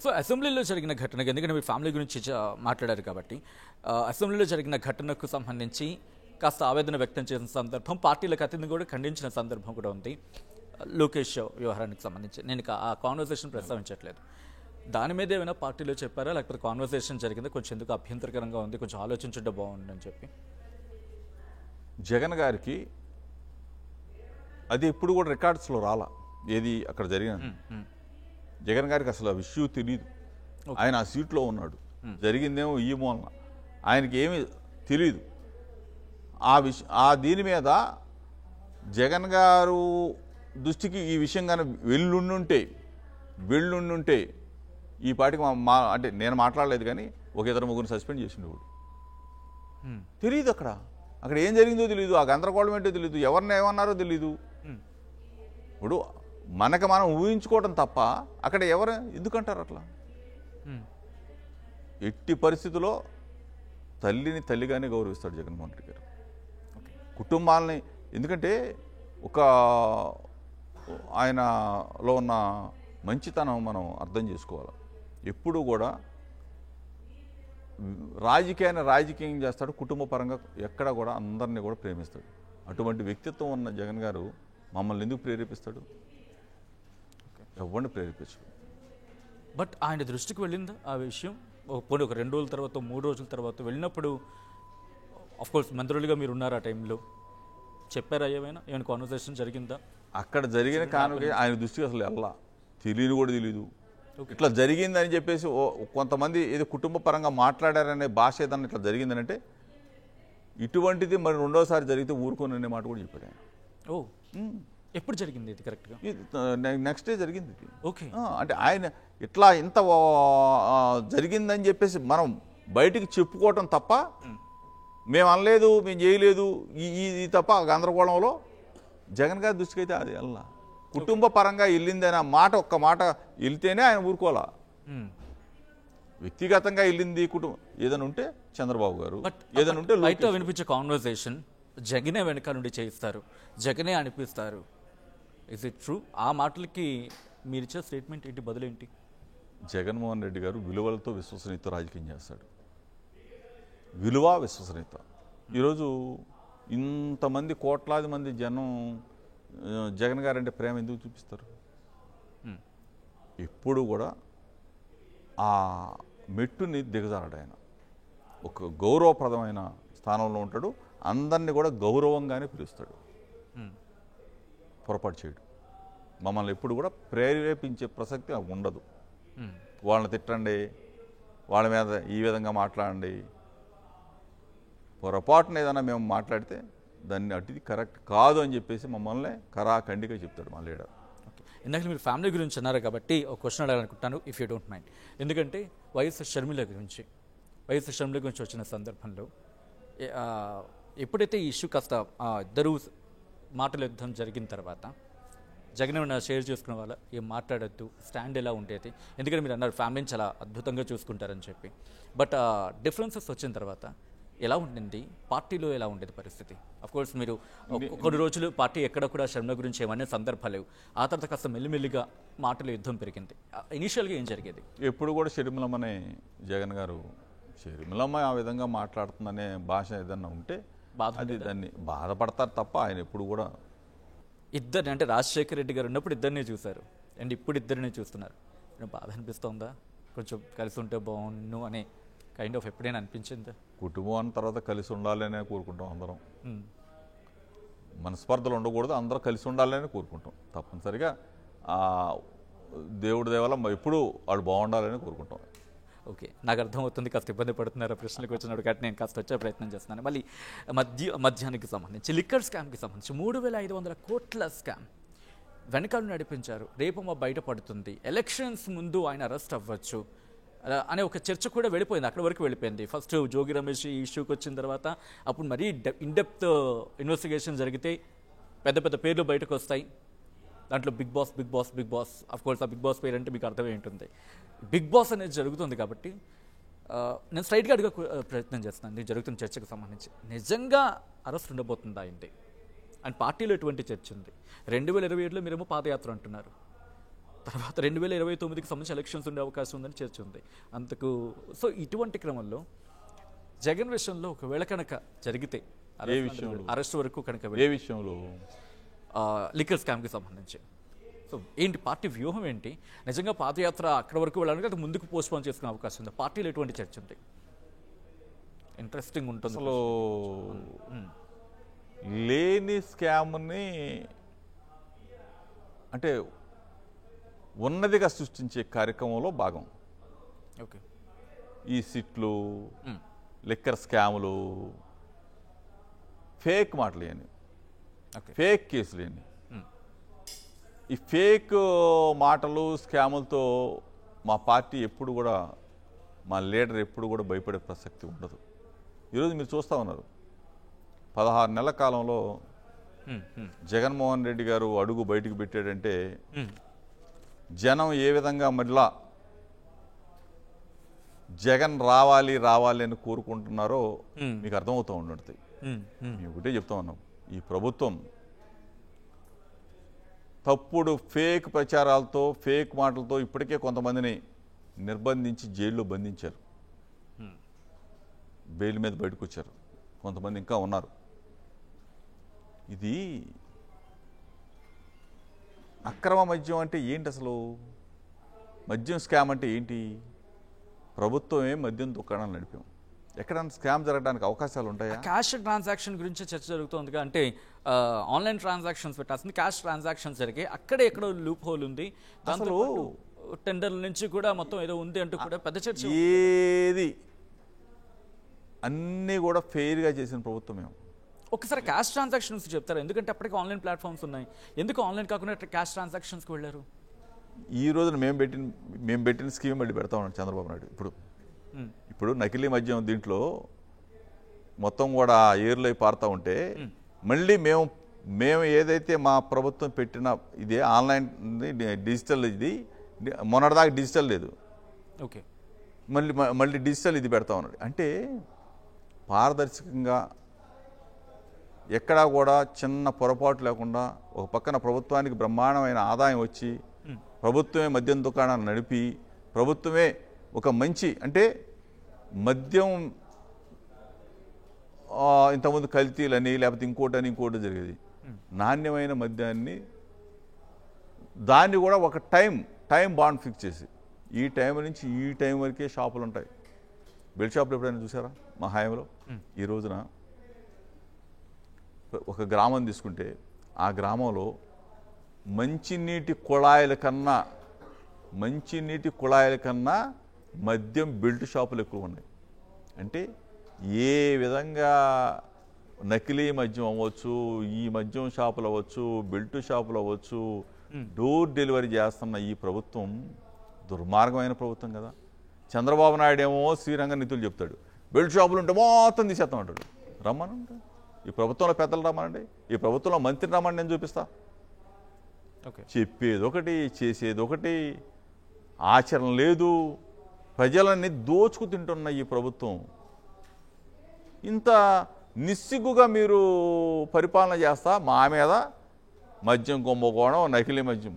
So అసెంబ్లీలో జరిగిన ఘటన, ఎందుకంటే మీ ఫ్యామిలీ గురించి మాట్లాడారు కాబట్టి, అసెంబ్లీలో జరిగిన ఘటనకు సంబంధించి కాస్త ఆవేదన వ్యక్తం చేసిన సందర్భం, పార్టీలకు అతిథిని కూడా ఖండించిన సందర్భం కూడా ఉంది. లోకేష్ వ్యవహారానికి సంబంధించి నేను ఆ కాన్వర్సేషన్ ప్రస్తావించట్లేదు. దాని మీద ఏమైనా పార్టీలో చెప్పారా, లేకపోతే కాన్వర్సేషన్ జరిగిందా? కొంచెం ఎందుకు అభ్యంతరకరంగా ఉంది, కొంచెం ఆలోచించుంటే బాగుండని చెప్పి. జగన్ గారికి అది ఇప్పుడు కూడా రికార్డ్స్లో రాలా, ఏది అక్కడ జరిగిన. జగన్ గారికి అసలు ఆ విషయం తెలియదు. ఆయన ఆ సీట్లో ఉన్నాడు, జరిగిందేమో ఈ మూలన, ఆయనకి ఏమీ తెలియదు ఆ దీని మీద. జగన్ గారు దృష్టికి ఈ విషయం కానీ వెళ్ళుండుంటే ఈ పాటికి అంటే నేను మాట్లాడలేదు, కానీ ఒక ఇద్దరు ముగ్గురు సస్పెండ్ చేసిండేవాడు. తెలియదు అక్కడ ఏం జరిగిందో తెలియదు, ఆ గందరగోళం ఏంటో తెలియదు, ఎవరిని ఏమన్నారో తెలీదు. ఇప్పుడు మనకు మనం ఊహించుకోవడం తప్ప అక్కడ ఎవరు ఎందుకంటారు అట్లా? ఎట్టి పరిస్థితుల్లో తల్లిని తల్లిగానే గౌరవిస్తాడు జగన్మోహన్ రెడ్డి గారు, కుటుంబాలని. ఎందుకంటే ఆయనలో ఉన్న మంచితనం మనం అర్థం చేసుకోవాలి. ఎప్పుడు కూడా రాజకీయం చేస్తాడు, కుటుంబ పరంగా ఎక్కడ కూడా అందరినీ కూడా ప్రేమిస్తాడు. అటువంటి వ్యక్తిత్వం ఉన్న జగన్ గారు మమ్మల్ని ఎందుకు ప్రేరేపిస్తాడు? ఎవరిని ప్రేరేపించడు. బట్ ఆయన దృష్టికి వెళ్ళిందా ఆ విషయం? పోనీ ఒక 2 రోజుల తర్వాత 3 రోజుల తర్వాత వెళ్ళినప్పుడు, అఫ్కోర్స్ మంత్రులుగా మీరు ఉన్నారు ఆ టైంలో, చెప్పారా ఏమైనా కాన్వర్సేషన్ జరిగిందా? అక్కడ జరిగిన కానుక ఆయన దృష్టికి అసలు ఎలా తెలియని కూడా తెలీదు. ఇట్లా జరిగిందని చెప్పేసి కొంతమంది ఏదో కుటుంబ పరంగా మాట్లాడారనే భాష ఏదన్నా ఇట్లా జరిగిందనంటే, ఇటువంటిది మరి రెండోసారి జరిగితే ఊరుకోననే మాట కూడా చెప్పాడు ఆయన. ఎప్పుడు జరిగింది ఇది? కరెక్ట్గా నెక్స్ట్ డే జరిగింది ఇది. ఓకే. అంటే ఆయన ఇట్లా ఇంత జరిగిందని చెప్పేసి మనం బయటికి చెప్పుకోవటం తప్ప, మేము అనలేదు, మేము చేయలేదు ఇది తప్ప గందరగోళంలో జగన్ గారి దృష్టికి అయితే అది వెళ్ళా. కుటుంబ పరంగా వెళ్ళిందనే మాట, ఒక్క మాట వెళ్తేనే ఆయన ఊరుకోవాలా. వ్యక్తిగతంగా వెళ్ళింది కుటుంబం ఏదైనా ఉంటే చంద్రబాబు గారు, ఏదైనా ఉంటే బయట వినిపించే కాన్వర్సేషన్ జగనే వెనక నుండి చేయిస్తారు, జగనే అనిపిస్తారు. Is it true? ఆ మాటలకి మీరు ఇచ్చే స్టేట్మెంట్ ఏంటి, బదులేంటి? జగన్మోహన్ రెడ్డి గారు విలువలతో విశ్వసనీయత రాజకీయం చేస్తాడు. విలువ, విశ్వసనీయత. ఈరోజు ఇంతమంది కోట్లాది మంది జనం జగన్ గారు అంటే ప్రేమ ఎందుకు చూపిస్తారు? ఎప్పుడు కూడా ఆ మెట్టుని దిగజారాడు ఆయన. ఒక గౌరవప్రదమైన స్థానంలో ఉంటాడు, అందరినీ కూడా గౌరవంగానే పిలుస్తాడు, పొరపాటు చేయడు. మమ్మల్ని ఎప్పుడు కూడా ప్రేరేపించే ప్రసక్తి ఉండదు. వాళ్ళని తిట్టండి, వాళ్ళ మీద ఈ విధంగా మాట్లాడండి, పొరపాటున ఏదైనా మేము మాట్లాడితే దాన్ని అటుది కరెక్ట్ కాదు అని చెప్పేసి మమ్మల్ని కరాఖండిగా చెప్తాడు మా లీడర్. ఇందాక మీరు ఫ్యామిలీ గురించి అన్నారు కాబట్టి ఒక క్వశ్చన్ అడగాలనుకుంటాను, ఇఫ్ యూ డోంట్ మైండ్. ఎందుకంటే వైఎస్ షర్మిల గురించి వచ్చిన సందర్భంలో ఎప్పుడైతే ఈ ఇష్యూ కాస్త ఇద్దరు మాటల యుద్ధం జరిగిన తర్వాత జగన్ ఏమైనా షేర్ చేసుకునే వాళ్ళ ఏం మాట్లాడద్దు, స్టాండ్ ఎలా ఉండేది? ఎందుకంటే మీరు అన్నారు ఫ్యామిలీని చాలా అద్భుతంగా చూసుకుంటారని చెప్పి. బట్ డిఫరెన్సెస్ వచ్చిన తర్వాత ఎలా ఉండింది, పార్టీలో ఎలా ఉండేది పరిస్థితి? అఫ్కోర్స్ మీరు కొన్ని రోజులు పార్టీ ఎక్కడ కూడా షర్మిల గురించి ఏమనే సందర్భాలు లేవు, ఆ తర్వాత కాస్త మెల్లిమెల్లిగా మాటల యుద్ధం పెరిగింది. ఇనిషియల్గా ఏం జరిగేది? ఎప్పుడు కూడా షర్మిలమ్మనే జగన్ గారు, షర్మిలమ్మ ఆ విధంగా మాట్లాడుతుందనే భాష ఏదన్నా ఉంటే అది దాన్ని బాధపడతారు తప్ప ఆయన ఎప్పుడు కూడా ఇద్దరిని, అంటే రాజశేఖర రెడ్డి గారు ఉన్నప్పుడు ఇద్దరినే చూశారు అండ్ ఇప్పుడు ఇద్దరినే చూస్తున్నారు. బాధ అనిపిస్తుందా? కొంచెం కలిసి ఉంటే బాగుండు అనే కైండ్ ఆఫ్ ఎప్పుడైనా అనిపించిందా? కుటుంబం తర్వాత కలిసి ఉండాలనే కోరుకుంటాం అందరం. మనస్పర్ధలు ఉండకూడదు, అందరూ కలిసి ఉండాలని కోరుకుంటాం. తప్పనిసరిగా దేవుడి దేవాల ఎప్పుడూ వాళ్ళు బాగుండాలని కోరుకుంటాం. ఓకే, నాకు అర్థమవుతుంది కాస్త ఇబ్బంది పడుతున్నారు ప్రశ్నలకు వచ్చినప్పుడు, కాబట్టి నేను కాస్త వచ్చే ప్రయత్నం చేస్తున్నాను. మళ్ళీ మధ్యాహ్నానికి సంబంధించి లిక్కర్ స్కామ్కి సంబంధించి 3,500 కోట్ల స్కామ్ వెనకాల నడిపించారు, రేపు బయటపడుతుంది, ఎలక్షన్స్ ముందు ఆయన అరెస్ట్ అవ్వచ్చు అనే ఒక చర్చ కూడా వెళ్ళిపోయింది, అక్కడ వరకు వెళ్ళిపోయింది. ఫస్ట్ జోగి రమేష్ ఈ ఇష్యూకి వచ్చిన తర్వాత అప్పుడు మరీ ఇన్డెప్త్ ఇన్వెస్టిగేషన్ జరిగితే పెద్ద పెద్ద పేర్లు బయటకు వస్తాయి. దాంట్లో బిగ్ బాస్ అఫ్కోర్స్ ఆ బిగ్ బాస్ పేరు అంటే మీకు అర్థమే ఉంటుంది. బిగ్ బాస్ అనేది జరుగుతుంది కాబట్టి నేను స్ట్రైట్గా అడిగే ప్రయత్నం చేస్తున్నాను ఇది జరుగుతున్న చర్చకు సంబంధించి. నిజంగా అరెస్ట్ ఉండబోతుందా ఏంటి అండ్ పార్టీలో ఎటువంటి చర్చ ఉంది? 2027లో మీరేమో పాదయాత్ర అంటున్నారు, తర్వాత 2029కి సంబంధించి ఎలక్షన్స్ ఉండే అవకాశం ఉందని చర్చ ఉంది అంతకు. సో ఇటువంటి క్రమంలో జగన్ విషయంలో ఒకవేళ కనుక జరిగితే అరెస్ట్ వరకు కనుక ఏ విషయంలో లిక్కర్ స్కామ్కి సంబంధించి సో ఏంటి పార్టీ వ్యూహం ఏంటి? నిజంగా పాదయాత్ర అక్కడ వరకు వెళ్ళాలంటే అది ముందుకు పోస్ట్పోన్ చేసుకునే అవకాశం ఉంది. పార్టీలో ఎటువంటి చర్చ ఉంది? ఇంట్రెస్టింగ్ ఉంటుంది. అసలు లేని స్కామ్ని అంటే ఉన్నదిగా సృష్టించే కార్యక్రమంలో భాగం. ఓకే, ఈ సిట్లు, లిక్కర్ స్కాములు, ఫేక్ మాటలు అని, ఫేక్ కేసులు అని. ఈ ఫేక్ మాటలు స్కాములతో మా పార్టీ ఎప్పుడు కూడా, మా లీడర్ ఎప్పుడు కూడా భయపడే ప్రసక్తి ఉండదు. ఈరోజు మీరు చూస్తూ ఉన్నారు, 16 నెలల కాలంలో జగన్మోహన్ రెడ్డి గారు అడుగు బయటికి పెట్టాడంటే జనం ఏ విధంగా మళ్ళా జగన్ రావాలి రావాలి అని కోరుకుంటున్నారో మీకు అర్థమవుతూ ఉంటుంది. మేము ఒకటే చెప్తా ఉన్నాం, ఈ ప్రభుత్వం తప్పుడు ఫేక్ ప్రచారాలతో, ఫేక్ మాటలతో ఇప్పటికే కొంతమందిని నిర్బంధించి జైల్లో బంధించారు, బెయిల్ మీద బయటకు వచ్చారు, కొంతమంది ఇంకా ఉన్నారు. ఇది అక్రమ మద్యం అంటే ఏంటి? అసలు మద్యం స్కామ్ అంటే ఏంటి? ప్రభుత్వమే మద్యం దుకాణాలు నడిపాం. ఎక్కడైనా స్కామ్ జరగడానికి అవకాశాలు ఉంటాయా? క్యాష్ ట్రాన్సాక్షన్ గురించి చర్చ జరుగుతుంది. అంటే ఆన్లైన్ ట్రాన్సాక్షన్స్ పెట్టాల్సింది, క్యాష్ ట్రాన్సాక్షన్స్ జరిగే అక్కడే ఎక్కడో లూప్ హోల్ ఉంది. దాంతో టెండర్ల నుంచి కూడా మొత్తం ఏదో ఉంది అంటూ కూడా పెద్ద చర్చ. ఏది అన్నీ కూడా ఫెయిర్గా చేసిన ప్రభుత్వం మేము. ఒకసారి క్యాష్ ట్రాన్సాక్షన్స్ చెప్తారా? ఎందుకంటే అప్పటికి ఆన్లైన్ ప్లాట్ఫామ్స్ ఉన్నాయి, ఎందుకు ఆన్లైన్ కాకుండా క్యాష్ ట్రాన్సాక్షన్స్కి వెళ్ళారు? ఈ రోజున మేము పెట్టిన స్కీమ్ మళ్ళీ పెడతా ఉన్నాడు చంద్రబాబు నాయుడు. ఇప్పుడు నకిలీ మద్యం దీంట్లో మొత్తం కూడా ఏర్లై పారుతూ ఉంటే మళ్ళీ మేము ఏదైతే మా ప్రభుత్వం పెట్టిన ఇదే ఆన్లైన్ డిజిటల్, ఇది మొన్నటిదాకా డిజిటల్ లేదు, ఓకే, మళ్ళీ డిజిటల్ ఇది పెడతా ఉన్నాడు. అంటే పారదర్శకంగా ఎక్కడా కూడా చిన్న పొరపాటు లేకుండా ఒక పక్కన ప్రభుత్వానికి బ్రహ్మాండమైన ఆదాయం వచ్చి, ప్రభుత్వమే మద్యం దుకాణాలు నడిపి, ప్రభుత్వమే ఒక మంచి అంటే మద్యం ఇంతకుముందు కల్తీలని లేకపోతే ఇంకోటి జరిగేది, నాణ్యమైన మద్యాన్ని దాన్ని కూడా ఒక టైం బాండ్ ఫిక్స్ చేసి ఈ టైం నుంచి ఈ టైం వరకే షాపులు ఉంటాయి. బెల్ట్ షాపులు ఎప్పుడైనా చూసారా మా హయాంలో? ఈ రోజున ఒక గ్రామం తీసుకుంటే ఆ గ్రామంలో మంచినీటి కుళాయిల కన్నా మద్యం బెల్ట్ షాపులు ఎక్కువ ఉన్నాయి. అంటే ఏ విధంగా నకిలీ మద్యం అవ్వచ్చు, ఈ మద్యం షాపులు అవ్వచ్చు, బెల్ట్ షాపులు అవ్వచ్చు, డోర్ డెలివరీ చేస్తున్న ఈ ప్రభుత్వం దుర్మార్గమైన ప్రభుత్వం కదా. చంద్రబాబు నాయుడు ఏమో శ్రీరంగ నిధులు చెప్తాడు, బెల్ట్ షాపులు ఉంటే మొత్తం తీసేస్తాం అంటాడు. రమ్మనండి, ఈ ప్రభుత్వంలో పెద్దలు రమ్మనండి, ఈ ప్రభుత్వంలో మంత్రి రమ్మని నేను చూపిస్తా. చెప్పేది ఒకటి, చేసేది ఒకటి, ఆచరణ లేదు. ప్రజలన్నీ దోచుకు తింటున్న ఈ ప్రభుత్వం ఇంత నిస్సిగ్గుగా మీరు పరిపాలన చేస్తా మా మీద మద్యం కుంభకోణం, నకిలీ మద్యం.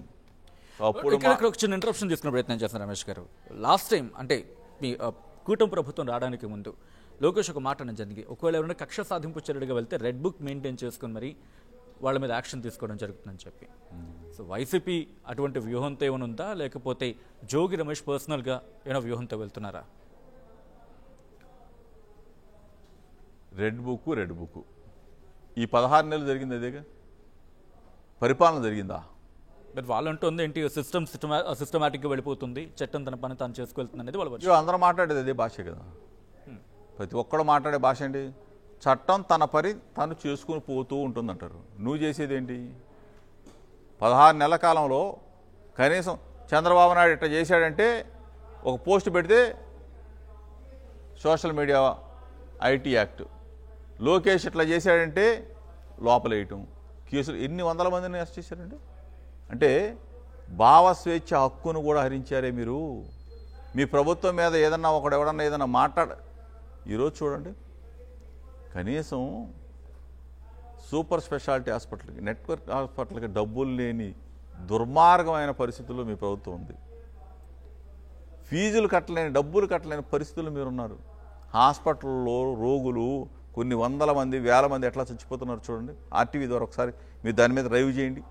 అప్పుడు ఒక చిన్న ఇంటరప్షన్ తీసుకునే ప్రయత్నం చేస్తున్నారు రమేష్ గారు. లాస్ట్ టైం అంటే మీ కూటమి ప్రభుత్వం రావడానికి ముందు లోకేష్ ఒక మాట అనేది జరిగింది, ఒకవేళ ఎవరైనా కక్ష సాధింపు చర్యగా వెళ్తే రెడ్ బుక్ మెయింటైన్ చేసుకుని మరి వాళ్ళ మీద యాక్షన్ తీసుకోవడం జరుగుతుందని చెప్పి. సో వైసీపీ అటువంటి వ్యూహంతో ఏమైనా ఉందా, లేకపోతే జోగి రమేష్ పర్సనల్గా ఏమైనా వ్యూహంతో వెళ్తున్నారా? రెడ్ బుక్ ఈ 16 నెలలు జరిగింది, అదేగా పరిపాలన జరిగిందా? బట్ వాళ్ళు అంటుంది ఏంటి, సిస్టమాటిక్గా వెళ్ళిపోతుంది, చట్టం తన పని తాను చేసుకెళ్తుంది అనేది వాళ్ళు. అందరూ మాట్లాడేది అదే భాష కదా, ప్రతి ఒక్కడు మాట్లాడే భాష ఏంటి? చట్టం తన పని తను చేసుకుని పోతూ ఉంటుందంటారు. నువ్వు చేసేది ఏంటి? 16 నెలల కాలంలో కనీసం చంద్రబాబు నాయుడు ఇట్లా చేశాడంటే ఒక పోస్ట్ పెడితే social media IT act, Lokesh ఇట్లా చేశాడంటే లోపలేయటం, కేసులు ఎన్ని వందల మందిని అరెస్ట్ చేశారండి. అంటే భావ స్వేచ్ఛ హక్కును కూడా హరించారే మీరు. మీ ప్రభుత్వం మీద ఏదన్నా ఎవడన్నా ఏదన్నా ఈరోజు చూడండి, కనీసం సూపర్ స్పెషాలిటీ హాస్పిటల్కి, నెట్వర్క్ హాస్పిటల్కి డబ్బులు లేని దుర్మార్గమైన పరిస్థితుల్లో మీ ప్రభుత్వం ఉంది. ఫీజులు కట్టలేని, డబ్బులు కట్టలేని పరిస్థితులు మీరున్నారు. హాస్పిటల్లో రోగులు కొన్ని వందల మంది, వేల మంది ఎట్లా చచ్చిపోతున్నారు చూడండి. ఆర్టీవీ ద్వారా ఒకసారి మీరు దాని మీద రైవ్ చేయండి.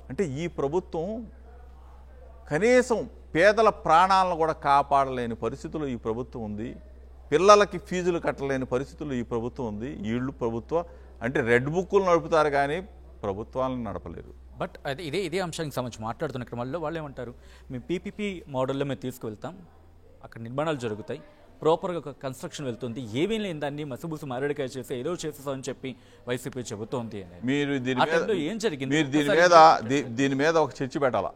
అంటే ఈ ప్రభుత్వం కనీసం పేదల ప్రాణాలను కూడా కాపాడలేని పరిస్థితుల్లో ఈ ప్రభుత్వం ఉంది. పిల్లలకి ఫీజులు కట్టలేని పరిస్థితుల్లో ఈ ప్రభుత్వం ఉంది. వీళ్ళు ప్రభుత్వం అంటే రెడ్ బుక్కులు నడుపుతారు కానీ ప్రభుత్వాలను నడపలేరు. బట్ అది ఇదే అంశానికి సంబంధించి మాట్లాడుతున్న క్రమంలో వాళ్ళు ఏమంటారు, మేము పీపీపీ మోడల్లో మేము తీసుకువెళ్తాం, అక్కడ నిర్మాణాలు జరుగుతాయి, ప్రాపర్గా ఒక కన్స్ట్రక్షన్ వెళ్తుంది, ఏమీ లేని దాన్ని మసిబూసి మారేడుకాయ చేసి ఏదో చేసేసామని చెప్పి వైసీపీ చెబుతోంది అని. మీరు ఏం జరిగింది? మీరు దీని మీద ఒక చర్చ పెట్టాలా.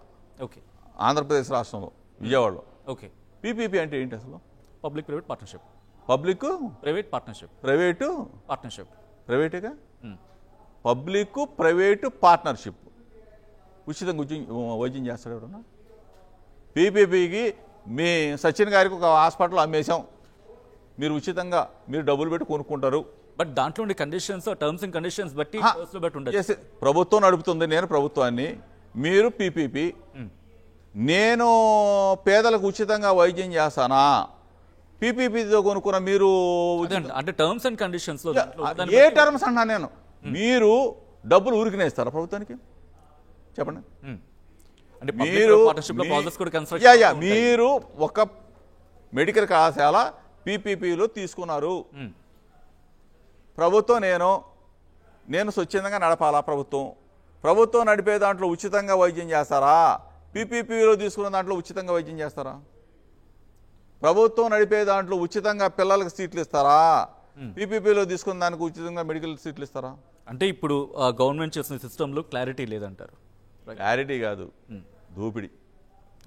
ఓకే, ఆంధ్రప్రదేశ్ రాష్ట్రంలో విజయవాడలో. ఓకే, పీపీపీ అంటే ఏంటి అసలు? Public private partnership. Public private partnership. ప్రైవేటుగా పబ్లిక్ ప్రైవేటు పార్ట్నర్షిప్. ఉచితంగా వైద్యం చేస్తాడు ఎవరన్నా? పీపీపీకి మీ సచిన్ గారికి ఒక హాస్పిటల్ అమ్మేశాం, మీరు ఉచితంగా మీరు డబ్బులు పెట్టి కొనుక్కుంటారు. బట్ దాంట్లో ఉండే కండిషన్స్, టర్మ్స్ అండ్ కండిషన్స్ బట్టి ప్రభుత్వం నడుపుతుంది. నేను ప్రభుత్వాన్ని, మీరు పీపీపీ. నేను పేదలకు ఉచితంగా వైద్యం చేస్తానా? పీపీపీతో కొనుక్కున్న మీరు అంటే terms and conditions A terms అన్నా నేను మీరు డబ్బులు ఊరికినేస్తారా ప్రభుత్వానికి? చెప్పండి. మీరు ఒక మెడికల్ కళాశాల పీపీపీలో తీసుకున్నారు, ప్రభుత్వం నేను స్వచ్ఛందంగా నడపాలా? ప్రభుత్వం నడిపే దాంట్లో ఉచితంగా వైద్యం చేస్తారా? పీపీపీలో తీసుకున్న దాంట్లో ఉచితంగా వైద్యం చేస్తారా? ప్రభుత్వం నడిపే దాంట్లో ఉచితంగా పిల్లలకు సీట్లు ఇస్తారా? పీపీపీలో తీసుకున్న దానికి ఉచితంగా మెడికల్ సీట్లు ఇస్తారా? అంటే ఇప్పుడు గవర్నమెంట్ చేసిన సిస్టంలో క్లారిటీ లేదంటారు. క్లారిటీ కాదు, దోపిడీ.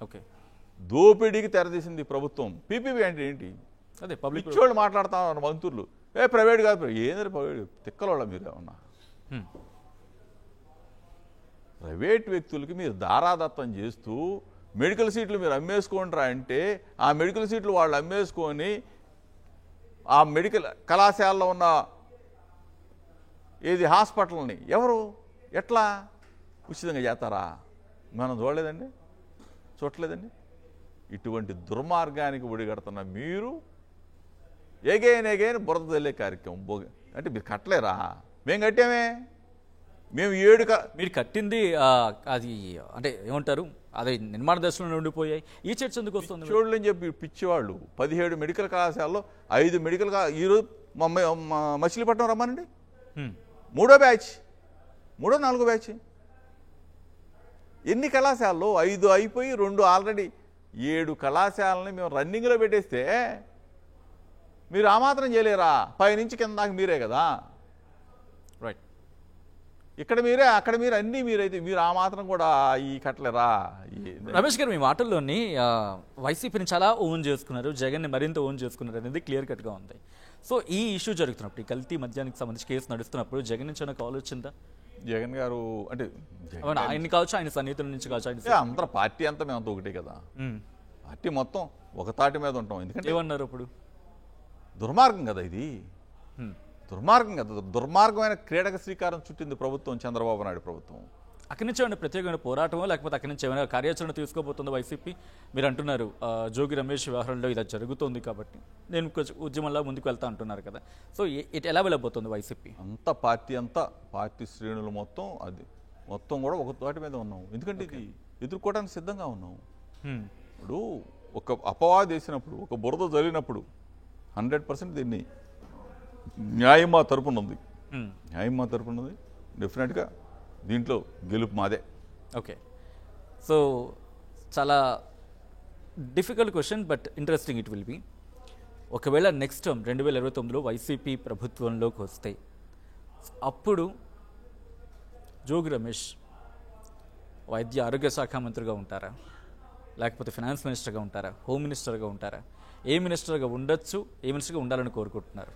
ఓకే, దోపిడీకి తెరదీసింది ప్రభుత్వం. పీపీపీ అంటే ఏంటి? అదే పబ్లిక్ పిచ్చోళ్ళు మాట్లాడుతా ఉన్నారు మంత్రులు. ప్రైవేట్ కాదు, ఏంటంటే ప్రైవేట్ తిక్కలోళ్ళ మీరు ఏమన్నా? ప్రైవేట్ వ్యక్తులకి మీరు దారాదత్తం చేస్తూ మెడికల్ సీట్లు మీరు అమ్మేసుకుంటారా అంటే, ఆ మెడికల్ సీట్లు వాళ్ళు అమ్మేసుకొని ఆ మెడికల్ కళాశాలలో ఉన్న హాస్పిటల్ని ఎట్లా ఉచితంగా చేస్తారా? మనం చూడలేదండి. ఇటువంటి దుర్మార్గానికి ఒడిగడుతున్న మీరు ఎగైన్ బురద తల్లే కార్యక్రమం. అంటే మీరు కట్టలేరా? మేము కట్టామే. మేము మీరు కట్టింది అది అంటే ఏమంటారు, అది నిర్మాణ దశలో ఉండిపోయాయి. ఈ చర్చ ఎందుకు వస్తుంది? చూడలేని చెప్పి పిచ్చివాళ్ళు 17 మెడికల్ కళాశాలలో 5 మెడికల్ ఈరోజు మచిలీపట్నం రమ్మానండి, 3వ బ్యాచ్ 4వ బ్యాచ్. ఎన్ని కళాశాలలో 5 అయిపోయి 2 ఆల్రెడీ 7 కళాశాలని మేము రన్నింగ్లో పెట్టేస్తే మీరు ఆ మాత్రం చేయలేరా? పైనుంచి కింద దాకా మీరే కదా. రైట్, ఇక్కడ మీరే, అక్కడ మీరు, అన్నీ మీరైతే మీరు ఆ మాత్రం కూడా ఈ కట్టలేరా? రమేష్ గారు, మీ మాటల్లోని వైసీపీని చాలా ఓన్ చేసుకున్నారు, జగన్ని మరింత ఓన్ చేసుకున్నారు అనేది క్లియర్ కట్గా ఉంది. సో ఈ ఇష్యూ జరుగుతున్నప్పుడు, ఈ కల్తీ మద్యానికి సంబంధించి కేసు నడుస్తున్నప్పుడు జగన్ నుంచి ఏమైనా కాల్ వచ్చిందా? జగన్ గారు అంటే ఆయన కావచ్చు, ఆయన సన్నిహితుల నుంచి కావచ్చు, అందరూ పార్టీ అంతా మేమంతా ఒకటే కదా. పార్టీ మొత్తం ఒక తాటి మీద ఉంటాం. ఎందుకంటే ఏమన్నారు అప్పుడు? దుర్మార్గం కదా ఇది, దుర్మార్గం కదా. దుర్మార్గమైన క్రీడక శ్రీకారం చుట్టింది ప్రభుత్వం, చంద్రబాబు నాయుడు ప్రభుత్వం. అక్కడి నుంచి ఏమైనా ప్రత్యేకమైన పోరాటమో లేకపోతే అక్కడి నుంచి ఏమైనా కార్యాచరణ తీసుకోబోతుందో వైసీపీ? మీరు అంటున్నారు జోగి రమేష్ వ్యవహారంలో ఇది జరుగుతోంది కాబట్టి నేను ఉద్యమంలో ముందుకు వెళ్తా అంటున్నారు కదా. సో ఇటు ఎలా వెళ్ళబోతుంది వైసీపీ? పార్టీ శ్రేణులు మొత్తం కూడా ఒక తోటి మీద ఉన్నాం. ఎందుకంటే ఇది ఎదుర్కోవడానికి సిద్ధంగా ఉన్నాం. ఇప్పుడు ఒక అపవాదం వేసినప్పుడు, ఒక బురద జరిగినప్పుడు 100% దీన్ని న్యాయం మా తరపున ఉంది. డెఫినెట్గా దీంట్లో గెలుపు మాదే. ఓకే, సో చాలా difficult question but interesting it will be. ఒకవేళ నెక్స్ట్ టర్మ్ 2029లో వైసీపీ ప్రభుత్వంలోకి వస్తే అప్పుడు జోగి రమేష్ వైద్య ఆరోగ్య శాఖ మంత్రిగా ఉంటారా, లేకపోతే ఫైనాన్స్ మినిస్టర్గా ఉంటారా, హోమ్ మినిస్టర్గా ఉంటారా? ఏ మినిస్టర్గా ఉండొచ్చు, ఏ మినిస్టర్గా ఉండాలని కోరుకుంటున్నారు?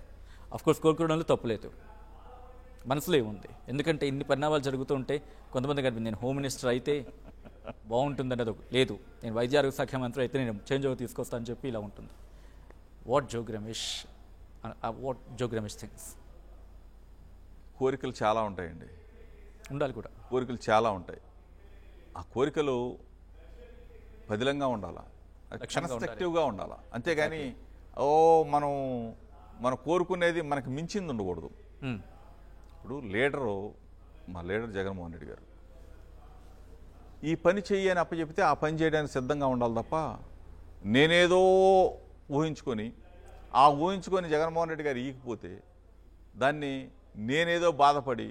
అఫ్కోర్స్ కోరుకోవడంలో తప్పులేదు, మనసులో ఏముంది? ఎందుకంటే ఇన్ని పరిణామాలు జరుగుతూ ఉంటే కొంతమంది కానీ నేను హోమ్ మినిస్టర్ అయితే బాగుంటుందనేది లేదు, నేను వైద్య ఆరోగ్య శాఖ మంత్రి అయితే నేను చేంజ్ ఓవర్ తీసుకొస్తానని చెప్పి ఇలా ఉంటుంది. What Jogi Ramesh things? కోరికలు చాలా ఉంటాయండి, ఉండాలి కూడా. కోరికలు చాలా ఉంటాయి. ఆ కోరికలు పదిలంగా ఉండాలా, కన్స్ట్రక్టివ్గా ఉండాలా. అంతేగాని మనం కోరుకునేది మనకు మించింది ఉండకూడదు. ఇప్పుడు మా లీడర్ జగన్మోహన్ రెడ్డి గారు ఈ పని చెయ్యని అప్పచెప్తే ఆ పని చేయడానికి సిద్ధంగా ఉండాలి తప్ప నేనేదో ఊహించుకొని జగన్మోహన్ రెడ్డి గారు ఈకపోతే దాన్ని నేనేదో బాధపడి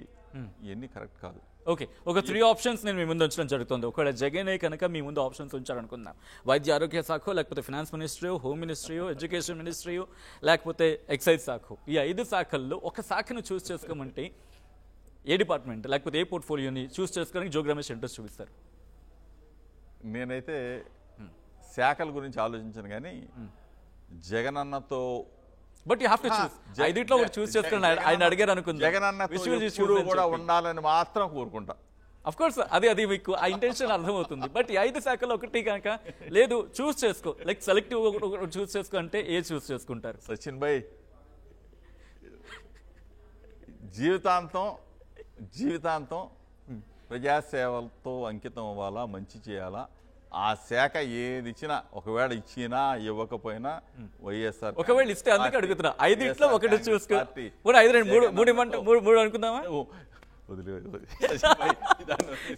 ఇవన్నీ కరెక్ట్ కాదు. ఓకే, ఒక 3 ఆప్షన్స్ నేను మీ ముందు ఉంచడం జరుగుతుంది. ఒకవేళ జగనే కనుక మీ ముందు ఆప్షన్స్ ఉంచారనుకుందాం, వైద్య ఆరోగ్య శాఖ, లేకపోతే finance ministry, home ministry, education ministry, లేకపోతే ఎక్సైజ్ శాఖ, ఈ 5 శాఖల్లో ఒక శాఖను చూస్ చేసుకోమంటే ఏ డిపార్ట్మెంట్ లేకపోతే ఏ పోర్ట్ఫోలియోని చూస్ చేసుకోవడానికి జోగి రమేష్ ఇంట్రెస్ట్ చూపిస్తారు? నేనైతే శాఖల గురించి ఆలోచించను కానీ జగన్ అన్నతో but you have to choose. ఐదింట్లో ఒకటి చూస్ చేసుకుని ఆయన అడిగారు అనుకుంది, జగన్ అన్నతో కూడా ఉండాలని మాత్రం కోరుకుంటా. అఫ్ కోర్స్ అది మీకు ఆ ఇంటెన్షన్ అర్థమవుతుంది. బట్ ఈ 5 శాఖల్లో ఒకటి కనుక లేదు చూస్ చేసుకో, లైక్ సెలెక్టివ్ చూస్ చేసుకో అంటే ఏ చూస్ చేసుకుంటారు? సచిన్ భాయ్, జీవితాంతం ప్రజాసేవలతో అంకితం అవ్వాలా, మంచి చేయాలా. ఆ శాఖ ఏది ఇచ్చినా, ఒకవేళ ఇచ్చినా ఇవ్వకపోయినా వైఎస్ఆర్ ఒకవేళ ఇస్తే అందుకే అడుగుతున్నా. 5 ఒకటి చూసుకో, 3 అనుకుందామా?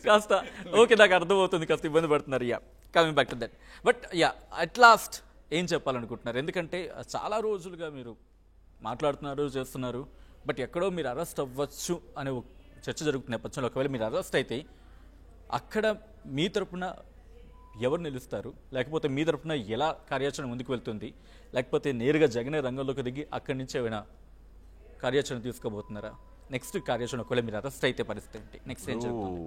కాస్త ఓకే, నాకు అర్థమవుతుంది, కాస్త ఇబ్బంది పడుతున్నారు. Coming back to that. But at last ఏం చెప్పాలనుకుంటున్నారు? ఎందుకంటే చాలా రోజులుగా మీరు మాట్లాడుతున్నారు, చేస్తున్నారు, బట్ ఎక్కడో మీరు అరెస్ట్ అవ్వచ్చు అనే చర్చ జరుగుతున్న నేపథ్యంలో ఒకవేళ మీరు అరెస్ట్ అయితే అక్కడ మీ తరపున ఎవరు నిలుస్తారు, లేకపోతే మీ తరపున ఎలా కార్యాచరణ ముందుకు వెళ్తుంది, లేకపోతే నేరుగా జగనే రంగంలోకి దిగి అక్కడి నుంచి ఏమైనా కార్యాచరణ తీసుకోబోతున్నారా? నెక్స్ట్ కార్యాచరణ ఒకవేళ మీరు అరెస్ట్ అయితే పరిస్థితి ఏంటి? నెక్స్ట్ ఏం జరుగుతుంది?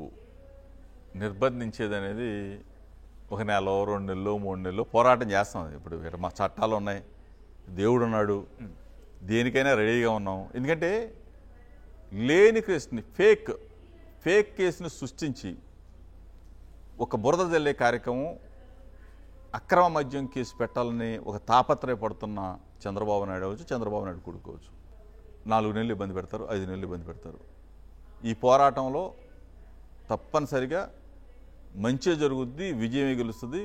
నిర్బంధించేది అనేది 1 నెల, 2 నెలలు, 3 నెలలు పోరాటం చేస్తాం. ఇప్పుడు మా చట్టాలు ఉన్నాయి, దేవుడు ఉన్నాడు, దేనికైనా రెడీగా ఉన్నాం. ఎందుకంటే లేని కేసుని ఫేక్ కేసుని సృష్టించి ఒక బురద జల్లే కార్యక్రమం, అక్రమ మద్యం కేసు పెట్టాలని ఒక తాపత్రయపడుతున్న చంద్రబాబు నాయుడు అవచ్చు, చంద్రబాబు నాయుడు కొడుకోవచ్చు. 4 నెలలు ఇబ్బంది పెడతారు, 5 నెలలు ఇబ్బంది పెడతారు. ఈ పోరాటంలో తప్పనిసరిగా మంచి జరుగుద్ది, విజయమే గెలుస్తుంది.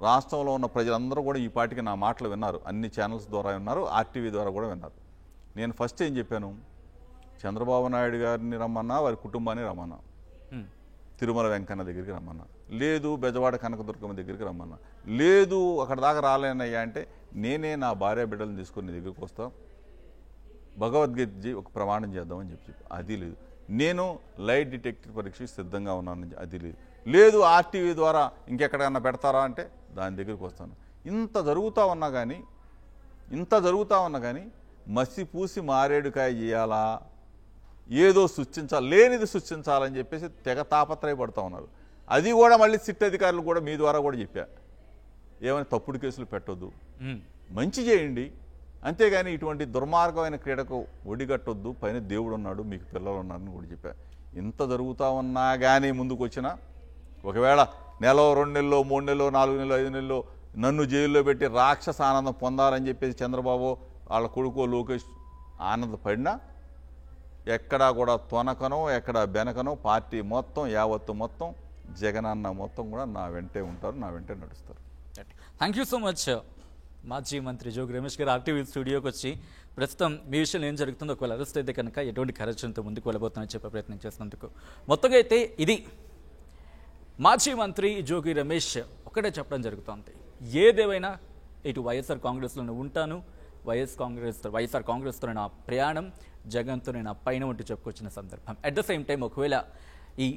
రాష్ట్రంలో ఉన్న ప్రజలందరూ కూడా ఈ పాటికి నా మాటలు విన్నారు, అన్ని ఛానల్స్ ద్వారా విన్నారు, ఆర్టీవీ ద్వారా కూడా విన్నారు. నేను ఫస్ట్ ఏం చెప్పాను, చంద్రబాబు నాయుడు గారిని రమ్మన్నా, వారి కుటుంబాన్ని రమ్మన్నా, తిరుమల వెంకన్న దగ్గరికి రమ్మన్నా, లేదు బెజవాడ కనకదుర్గమ్మ దగ్గరికి రమ్మన్నా, లేదు అక్కడ దాకా రాలేనయ్యా అంటే నేనే నా భార్య బిడ్డలను తీసుకొని నీ దగ్గరికి వస్తాం, భగవద్గీత ఒక ప్రమాణం చేద్దామని చెప్పి అది లేదు. నేను లైట్ డిటెక్టర్ పరీక్షకి సిద్ధంగా ఉన్నాను, అది లేదు. లేదు ఆర్టీవీ ద్వారా ఇంకెక్కడైనా పెడతారా అంటే దాని దగ్గరికి వస్తాను. ఇంత జరుగుతూ ఉన్నా కానీ మసి పూసి మారేడుకాయ చేయాలా, ఏదో సృష్టించాలి, లేనిది సృష్టించాలని చెప్పేసి తెగ తాపత్రయపడుతూ ఉన్నారు. అది కూడా మళ్ళీ సిట్ అధికారులు కూడా మీ ద్వారా కూడా చెప్పా, ఏమైనా తప్పుడు కేసులు పెట్టొద్దు, మంచి చేయండి, అంతేగాని ఇటువంటి దుర్మార్గమైన క్రీడకు ఒడిగట్టొద్దు, పైన దేవుడు ఉన్నాడు, మీకు పిల్లలు ఉన్నారని కూడా చెప్పా. ఇంత జరుగుతూ ఉన్నా కానీ ముందుకు వచ్చినా, ఒకవేళ 1 నెల, 2 నెలలు, 3 నెలలు, 4 నెలలు, 5 నెలలు నన్ను జైల్లో పెట్టి రాక్షస ఆనందం పొందాలని చెప్పేసి చంద్రబాబు వాళ్ళ కొడుకో లోకేష్ ఆనందపడినా ఎక్కడా కూడా తొనకనో ఎక్కడా బెనకనో పార్టీ మొత్తం యావత్తు మొత్తం జగనన్న మొత్తం కూడా నా వెంటే ఉంటారు, నా వెంటే నడుస్తారు. థ్యాంక్ యూ సో మచ్ మాజీ మంత్రి జోగి రమేష్ గారు ఆర్టీవీ స్టూడియోకి వచ్చి ప్రస్తుతం మీ విషయంలో ఏం జరుగుతుందో, ఒకవేళ అరెస్ట్ అయితే కనుక ఎటువంటి కార్యాచరణతో ముందుకు వెళ్ళబోతున్నారని చెప్పే ప్రయత్నం చేసినందుకు. మొత్తంగా అయితే ఇది మాజీ మంత్రి జోగి రమేష్ ఒకటే చెప్పడం జరుగుతుంది, ఏదేమైనా ఇటు వైఎస్ఆర్ కాంగ్రెస్లోనే ఉంటాను, వైఎస్ఆర్ కాంగ్రెస్తో నా ప్రయాణం, జగన్తో నేను పైన ఉంటూ చెప్పుకొచ్చిన సందర్భం. అట్ ద సేమ్ టైం ఒకవేళ ఈ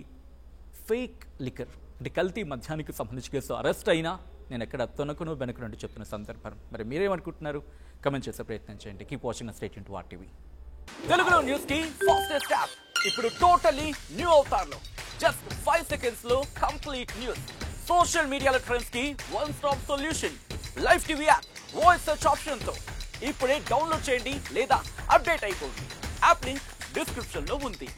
ఫేక్ లిక్కర్ అంటే కల్తీ మద్యానికి సంబంధించి కేసు అరెస్ట్ అయినా నేను ఎక్కడ తొనకును వెనుకనంటూ చెప్తున్న సందర్భం. మరి మీరేమనుకుంటున్నారు? కమెంట్ చేసే ప్రయత్నం చేయండి. Keep watching straight into RTV. తెలుగులో న్యూస్ కి ఫాస్టెస్ట్ యాప్ ఇప్పుడు టోటలీ న్యూ అవతార్లో జస్ట్ 5 సెకండ్స్ లో కంప్లీట్ న్యూస్, సోషల్ మీడియాలో ట్రెండ్స్ కి one stop solution, live TV app, voice search option తో ఇప్పుడే డౌన్లోడ్ చేయండి లేదా అప్డేట్ అయిపోండి. యాప్ లింక్ డిస్క్రిప్షన్ లో ఉంది.